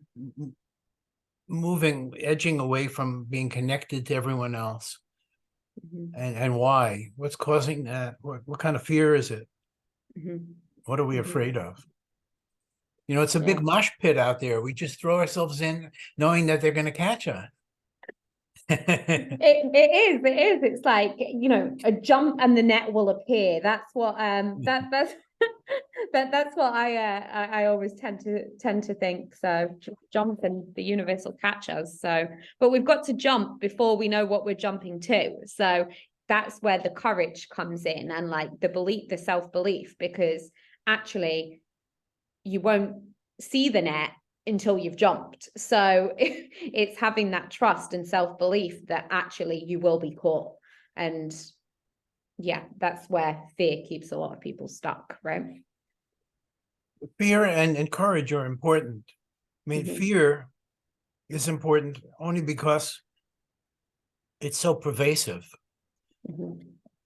edging away from being connected to everyone else? And why? What's causing that? What kind of fear is it? What are we afraid of? You know, it's a Yeah. big mosh pit out there. We just throw ourselves in knowing that they're going to catch us. It is. It's like, you know, a jump and the net will appear. That's what that's that's what I always tend to think. So jump and the universe will catch us. So, but we've got to jump before we know what we're jumping to. So that's where the courage comes in, and like the belief, the self-belief, because actually you won't see the net until you've jumped. So it's having that trust and self-belief that actually you will be caught. And yeah, that's where fear keeps a lot of people stuck, right? Fear and courage are important. I mean, fear is important only because it's so pervasive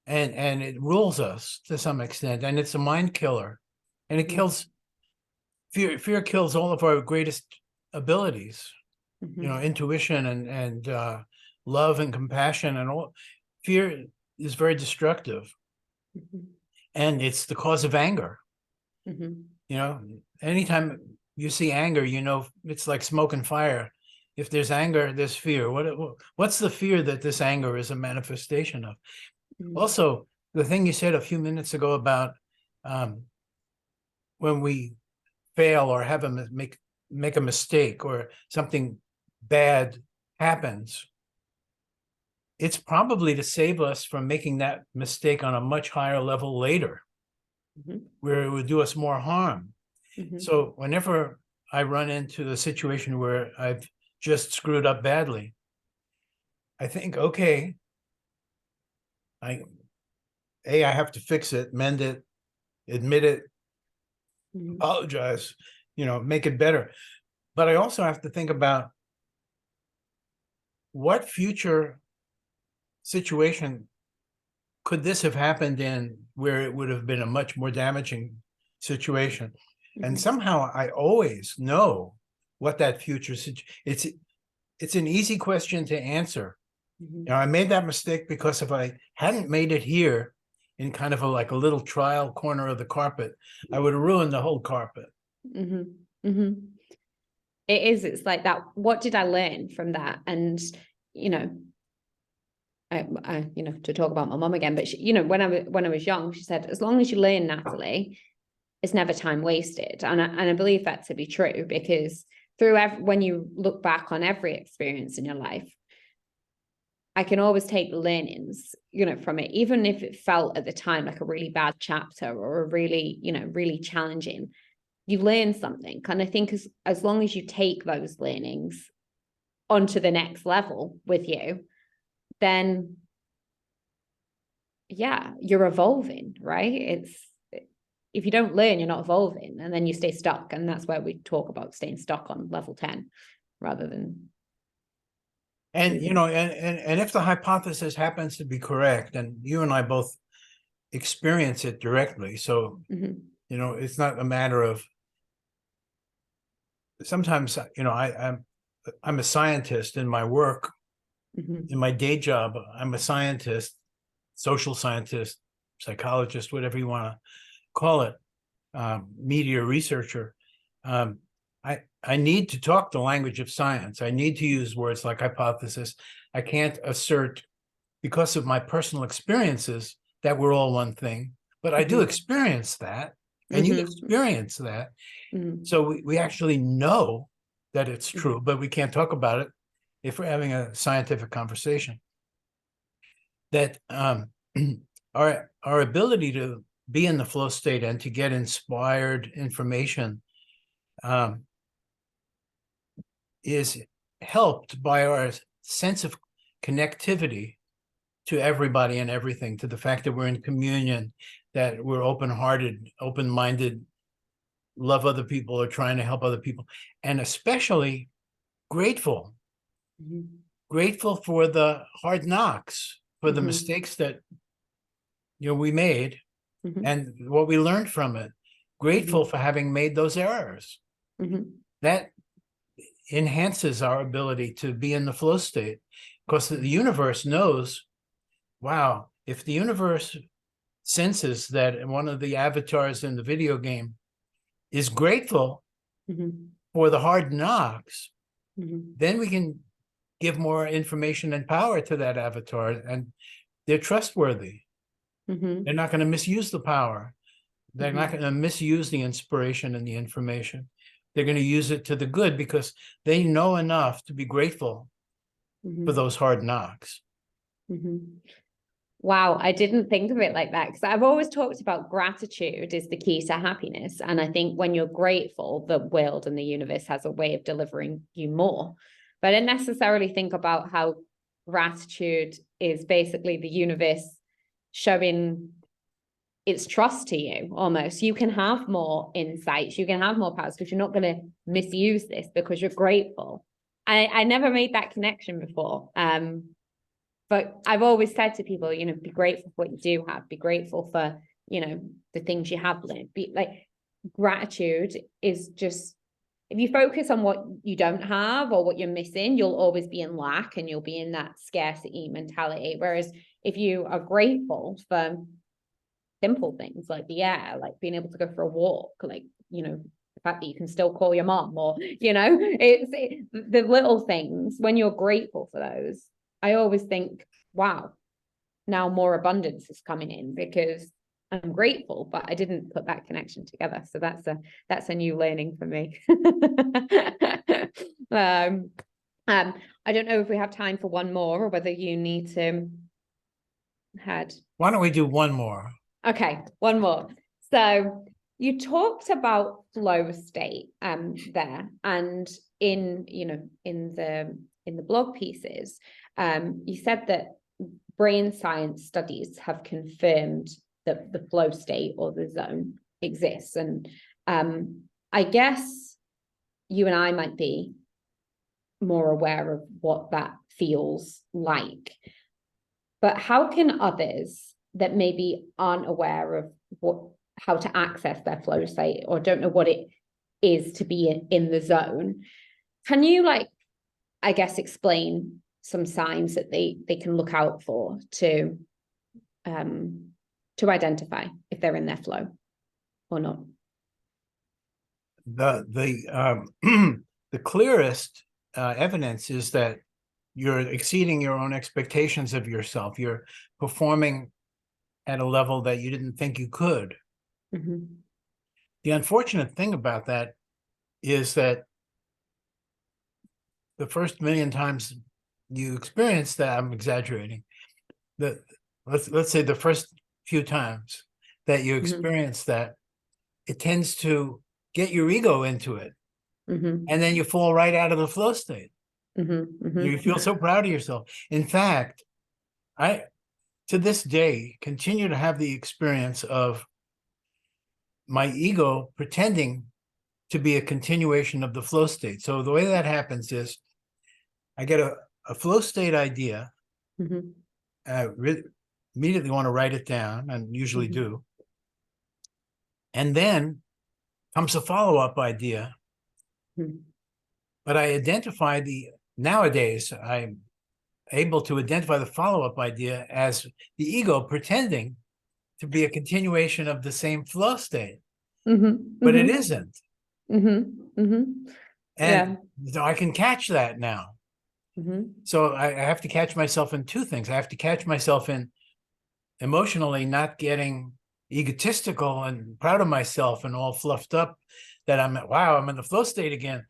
and it rules us to some extent, and it's a mind killer, and it kills. Fear kills all of our greatest abilities, you know, intuition and love and compassion and all. Fear is very destructive, and it's the cause of anger. You know, anytime you see anger, you know, it's like smoke and fire. If there's anger, there's fear. What's the fear that this anger is a manifestation of? Also, the thing you said a few minutes ago about when we fail or have make a mistake or something bad happens, it's probably to save us from making that mistake on a much higher level later, where it would do us more harm. So whenever I run into a situation where I've just screwed up badly, I think, okay, I have to fix it, mend it, admit it, apologize, you know, make it better. But I also have to think about what future situation could this have happened in where it would have been a much more damaging situation. And somehow I always know what that future it's an easy question to answer. You know, I made that mistake because if I hadn't made it here in kind of like a little trial corner of the carpet, I would have ruined the whole carpet. It's like that. What did I learn from that? And, you know, you know, to talk about my mom again, but she, you know, when I was young, she said, as long as you learn, Natalie, it's never time wasted. And I believe that to be true, because when you look back on every experience in your life, I can always take the learnings, you know, from it, even if it felt at the time like a really bad chapter or a really, you know, really challenging. You learn something. And I think as long as you take those learnings onto the next level with you, then yeah, you're evolving, right? If you don't learn, you're not evolving, and then you stay stuck. And that's where we talk about staying stuck on level 10 rather than. And, you know, and if the hypothesis happens to be correct, and you and I both experience it directly, so, you know, it's not a matter of, sometimes, you know, I'm a scientist in my work, in my day job. I'm a scientist, social scientist, psychologist, whatever you want to call it, media researcher. I need to talk the language of science. I need to use words like hypothesis. I can't assert, because of my personal experiences, that we're all one thing, but I do experience that, and you experience that. So we actually know that it's true, but we can't talk about it if we're having a scientific conversation. That our ability to be in the flow state and to get inspired information is helped by our sense of connectivity to everybody and everything, to the fact that we're in communion, that we're open-hearted, open-minded, love other people, or trying to help other people, and especially grateful. Grateful for the hard knocks, for the mistakes that, you know, we made, and what we learned from it. Grateful for having made those errors. That enhances our ability to be in the flow state, because the universe knows, wow, if the universe senses that one of the avatars in the video game is grateful, for the hard knocks, Mm-hmm. then we can give more information and power to that avatar, and they're trustworthy. Mm-hmm. They're not going to misuse the power. They're not Mm-hmm. going to misuse the inspiration and the information. They're going to use it to the good because they know enough to be grateful for those hard knocks. Mm-hmm. Wow, I didn't think of it like that, because I've always talked about gratitude is the key to happiness. And I think when you're grateful, the world and the universe has a way of delivering you more. But I didn't necessarily think about how gratitude is basically the universe showing its trust to you almost. You can have more insights, you can have more powers because you're not going to misuse this because you're grateful. I never made that connection before. But I've always said to people, you know, be grateful for what you do have, be grateful for, you know, the things you have lived. Be like, gratitude is just, if you focus on what you don't have or what you're missing, you'll always be in lack and you'll be in that scarcity mentality. Whereas if you are grateful for simple things like the air, like being able to go for a walk, like, you know, the fact that you can still call your mom, or, you know, the little things, when you're grateful for those, I always think, wow, now more abundance is coming in because I'm grateful, but I didn't put that connection together. So that's a new learning for me. I don't know if we have time for one more or whether you need to head. Why don't we do one more? Okay, one more. So you talked about flow state there, and in, you know, in the blog pieces, you said that brain science studies have confirmed that the flow state or the zone exists. And I guess you and I might be more aware of what that feels like. But how can others that maybe aren't aware of how to access their flow state or don't know what it is to be in the zone, can you, like, I guess, explain some signs that they can look out for to identify if they're in their flow or not? The clearest evidence is that you're exceeding your own expectations of yourself. You're performing at a level that you didn't think you could. Mm-hmm. The unfortunate thing about that is that the first million times you experience that, I'm exaggerating, let's say the first few times that you experience that, it tends to get your ego into it. And then you fall right out of the flow state. You feel so proud of yourself. In fact, I, to this day, continue to have the experience of my ego pretending to be a continuation of the flow state. So the way that happens is I get a flow state idea. I immediately want to write it down, and usually do. And then comes a follow-up idea. But I identify nowadays, I'm able to identify the follow-up idea as the ego pretending to be a continuation of the same flow state. But it isn't. And so I can catch that now. So I have to catch myself in two things. I have to catch myself in emotionally not getting egotistical and proud of myself and all fluffed up that I'm in the flow state again.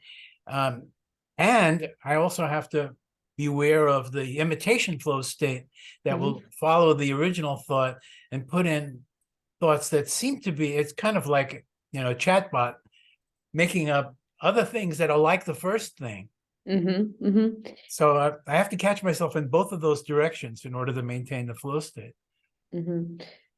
And I also have to be aware of the imitation flow state that will follow the original thought and put in thoughts that seem to be, it's kind of like, you know, a chatbot making up other things that are like the first thing. So I have to catch myself in both of those directions in order to maintain the flow state.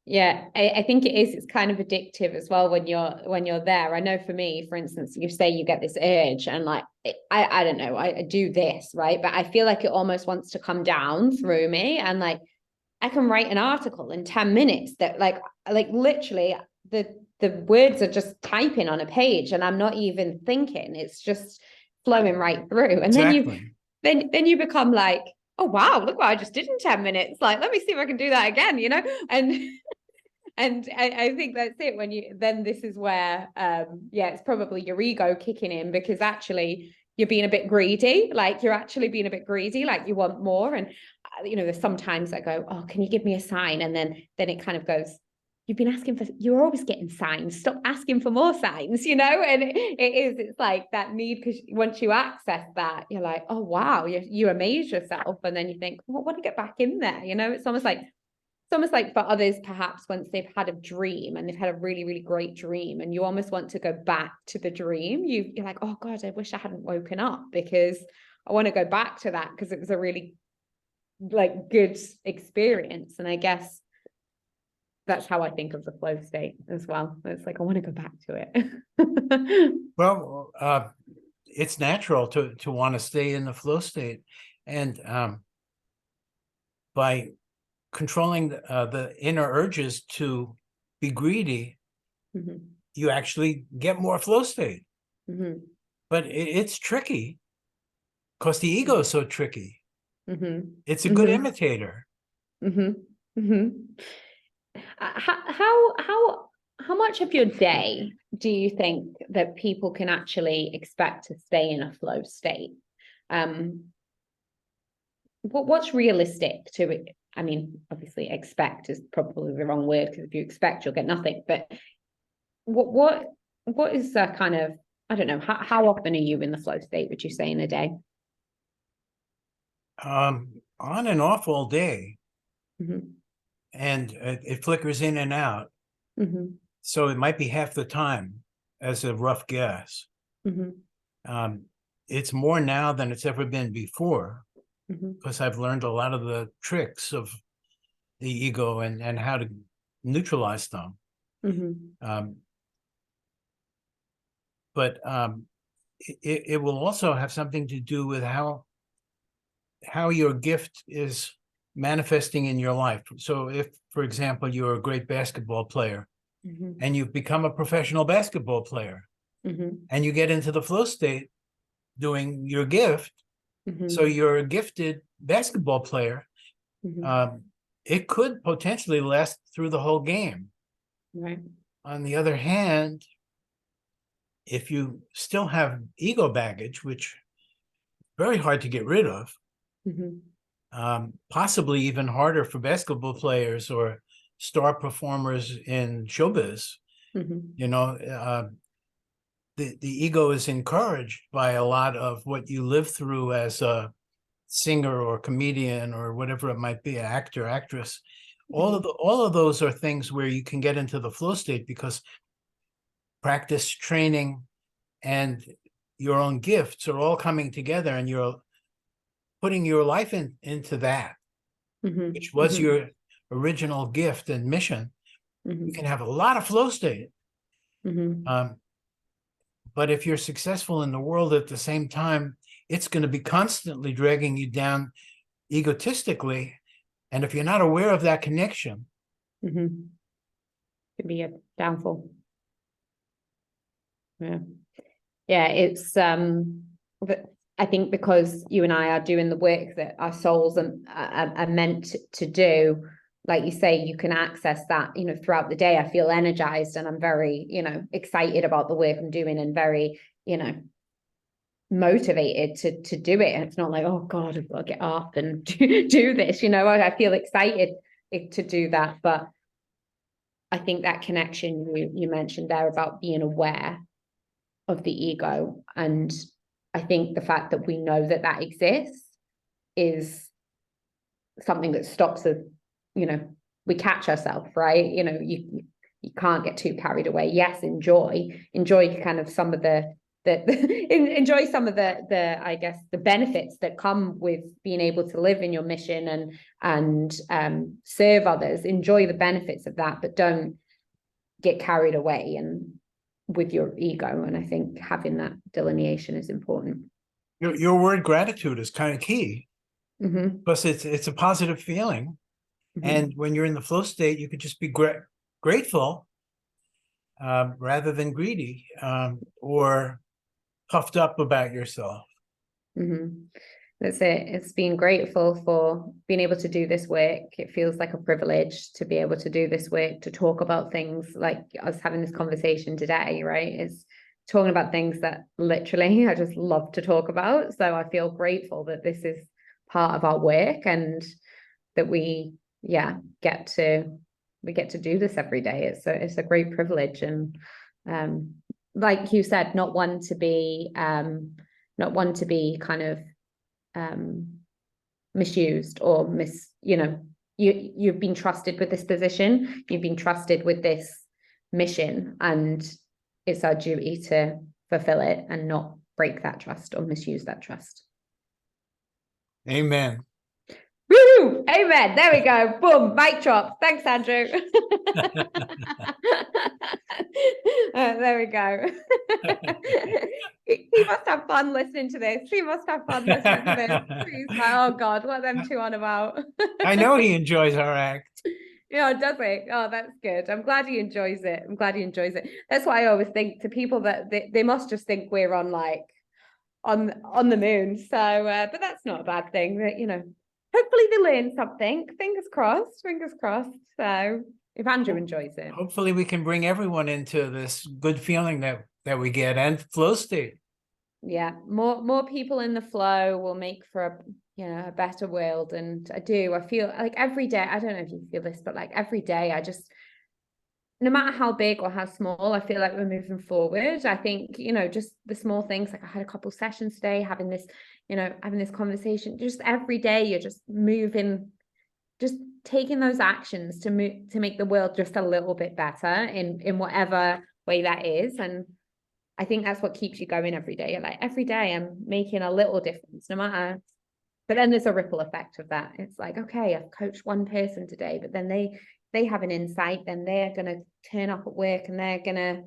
Yeah, I think it is. It's kind of addictive as well when you're there. I know for me, for instance, you say you get this urge and like, I don't know, I do this, right? But I feel like it almost wants to come down through me, and like I can write an article in 10 minutes that like literally the words are just typing on a page and I'm not even thinking. It's just flowing right through. And Exactly. then you become like, oh wow, look what I just did in 10 minutes. Like, let me see if I can do that again, you know? And And I think that's it. When then this is where, it's probably your ego kicking in, because actually you're being a bit greedy. Like you're actually being a bit greedy, like you want more. And, there's sometimes I go, oh, can you give me a sign? And then it kind of goes, you're always getting signs. Stop asking for more signs, And it's like that need, because once you access that, you're like, oh, wow, you amaze yourself. And then you think, well, I want to get back in there. It's almost like for others, perhaps once they've had a dream and they've had a really, really great dream, and you almost want to go back to the dream. You're like, oh God, I wish I hadn't woken up, because I want to go back to that, because it was a really good experience. And I guess that's how I think of the flow state as well. It's like, I want to go back to it. Well, it's natural to want to stay in the flow state. And by controlling the inner urges to be greedy, you actually get more flow state. But it's tricky, because the ego is so tricky. It's a good imitator. How much of your day do you think that people can actually expect to stay in a flow state? What's realistic to it? I mean, obviously expect is probably the wrong word, because if you expect, you'll get nothing. But what is the kind of, I don't know, how often are you in the flow state, would you say, in a day? On and off all day. And it flickers in and out. So it might be half the time, as a rough guess. It's more now than it's ever been before, because I've learned a lot of the tricks of the ego and how to neutralize them. But it will also have something to do with how your gift is manifesting in your life. So if, for example, you're a great basketball player, and you've become a professional basketball player, and you get into the flow state doing your gift, so you're a gifted basketball player, it could potentially last through the whole game. Right. On the other hand, if you still have ego baggage, which is very hard to get rid of, possibly even harder for basketball players or star performers in showbiz, the ego is encouraged by a lot of what you live through as a singer or comedian or whatever it might be, an actor, actress. All of those are things where you can get into the flow state, because practice, training, and your own gifts are all coming together, and you're putting your life into that, which was your original gift and mission. You can have a lot of flow state. But if you're successful in the world at the same time, it's going to be constantly dragging you down egotistically. And if you're not aware of that connection, could be a downfall. Yeah, it's but I think because you and I are doing the work that our souls are meant to do, like you say, you can access that, throughout the day. I feel energized, and I'm very, excited about the work I'm doing, and very, motivated to do it. And it's not like, oh God, I've got to get up and do this, I feel excited to do that. But I think that connection you mentioned there about being aware of the ego, and I think the fact that we know that exists is something that stops us, we catch ourselves, right? You can't get too carried away. Yes, enjoy kind of some of the enjoy some of the I guess the benefits that come with being able to live in your mission and serve others. Enjoy the benefits of that, but don't get carried away and with your ego. And I think having that delineation is important. Your word gratitude is kind of key, because it's a positive feeling. And when you're in the flow state, you could just be grateful rather than greedy or puffed up about yourself. That's it. It's being grateful for being able to do this work. It feels like a privilege to be able to do this work, to talk about things like us having this conversation today, right? It's talking about things that literally I just love to talk about. So I feel grateful that this is part of our work and that we get to do this every day. It's a great privilege. And like you said, not one to be kind of misused or you've been trusted with this position, you've been trusted with this mission, and it's our duty to fulfill it and not break that trust or misuse that trust. Amen. Woo! Amen. There we go. Boom. Mic drop. Thanks, Andrew. There we go. He must have fun listening to this. He must have fun listening to this. He's like, oh God, what are them two on about? I know he enjoys our act. Yeah, does he? Oh, that's good. I'm glad he enjoys it. That's why I always think to people that they must just think we're on like on the moon. So, but that's not a bad thing. That hopefully they learn something. Fingers crossed. Fingers crossed. So if Andrew enjoys it, hopefully we can bring everyone into this good feeling that we get, and flow state. Yeah, more people in the flow will make for a better world. And I feel like every day, I don't know if you feel this, but like every day I just, no matter how big or how small, I feel like we're moving forward. I think, just the small things, like I had a couple sessions today, having this conversation, just every day you're just moving, just taking those actions to make the world just a little bit better in whatever way that is. And I think that's what keeps you going every day. You're like, every day I'm making a little difference, no matter. But then there's a ripple effect of that. It's like, okay, I've coached one person today, but then they have an insight, then they're going to turn up at work and they're going to,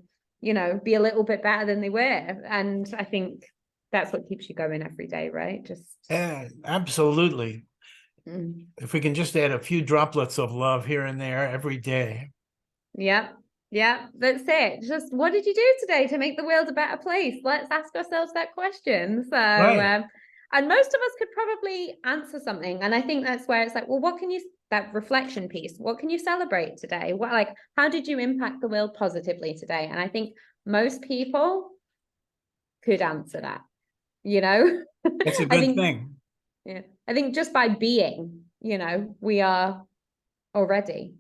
be a little bit better than they were. And I think that's what keeps you going every day, right? Just absolutely. If we can just add a few droplets of love here and there every day. Yeah, that's it. Just what did you do today to make the world a better place? Let's ask ourselves that question. So, right. And most of us could probably answer something. And I think that's where it's like, well, that reflection piece, what can you celebrate today? How did you impact the world positively today? And I think most people could answer that, It's a good thing. Yeah. I think just by being, we are already,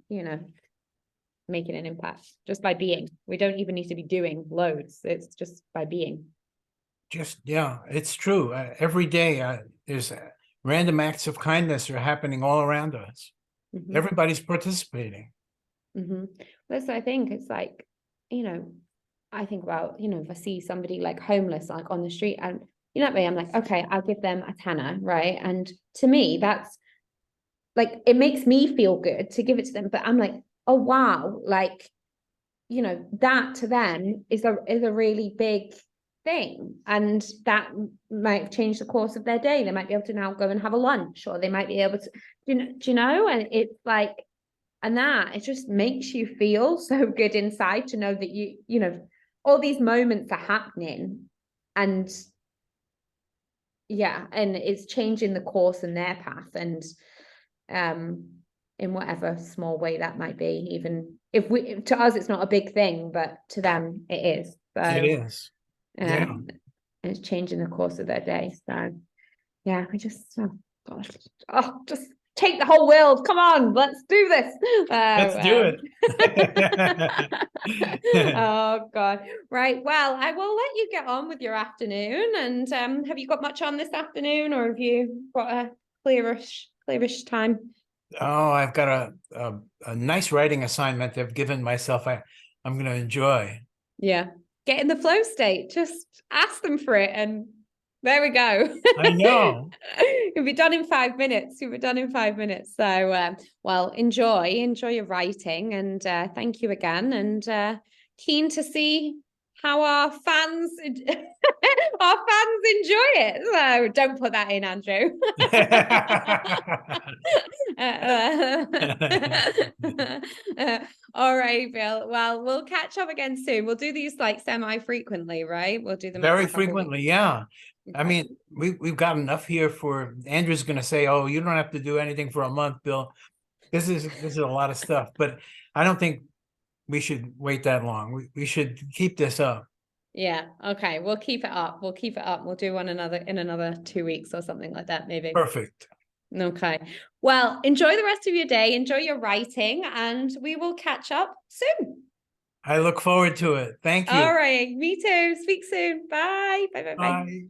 making an impact just by being. We don't even need to be doing loads. It's just by being. It's true. Every day there's random acts of kindness are happening all around us. Mm-hmm. Everybody's participating. Mm-hmm. That's what I think. It's like, I think about, if I see somebody like homeless, like on the street, and that way I'm like, okay, I'll give them a tenner, right? And to me, that's like, it makes me feel good to give it to them. But I'm like, oh wow, like, that to them is a really big thing, and that might change the course of their day. They might be able to now go and have a lunch, or they might be able to, do you know? And it's like, and that it just makes you feel so good inside to know that you all these moments are happening, and and it's changing the course in their path, and in whatever small way that might be, even if to us it's not a big thing, but to them it is. So it is. It's changing the course of their day. So I just just take the whole world. Come on, let's do this. Let's do it. Oh God. Right. Well, I will let you get on with your afternoon. And have you got much on this afternoon, or have you got a clearish time? Oh, I've got a nice writing assignment I've given myself. I'm going to enjoy. Yeah. Get in the flow state. Just ask them for it, and there we go. I know. You'll be done in 5 minutes. So, well, enjoy your writing, and thank you again. And keen to see how our fans our fans enjoy it. So don't put that in, Andrew. All right, Bill. Well, we'll catch up again soon. We'll do these like semi-frequently, right? We'll do them Very every couple frequently, weeks. yeah. I Okay. mean, we've got enough here for Andrew's going to say, "Oh, you don't have to do anything for a month, Bill." This is a lot of stuff, but I don't think we should wait that long. We should keep this up. Yeah. Okay. We'll keep it up. We'll keep it up. We'll do one another in another 2 weeks or something like that, maybe. Perfect. Okay. Well, enjoy the rest of your day. Enjoy your writing, and we will catch up soon. I look forward to it. Thank you. All right. Me too. Speak soon. Bye. Bye. Bye. Bye. Bye.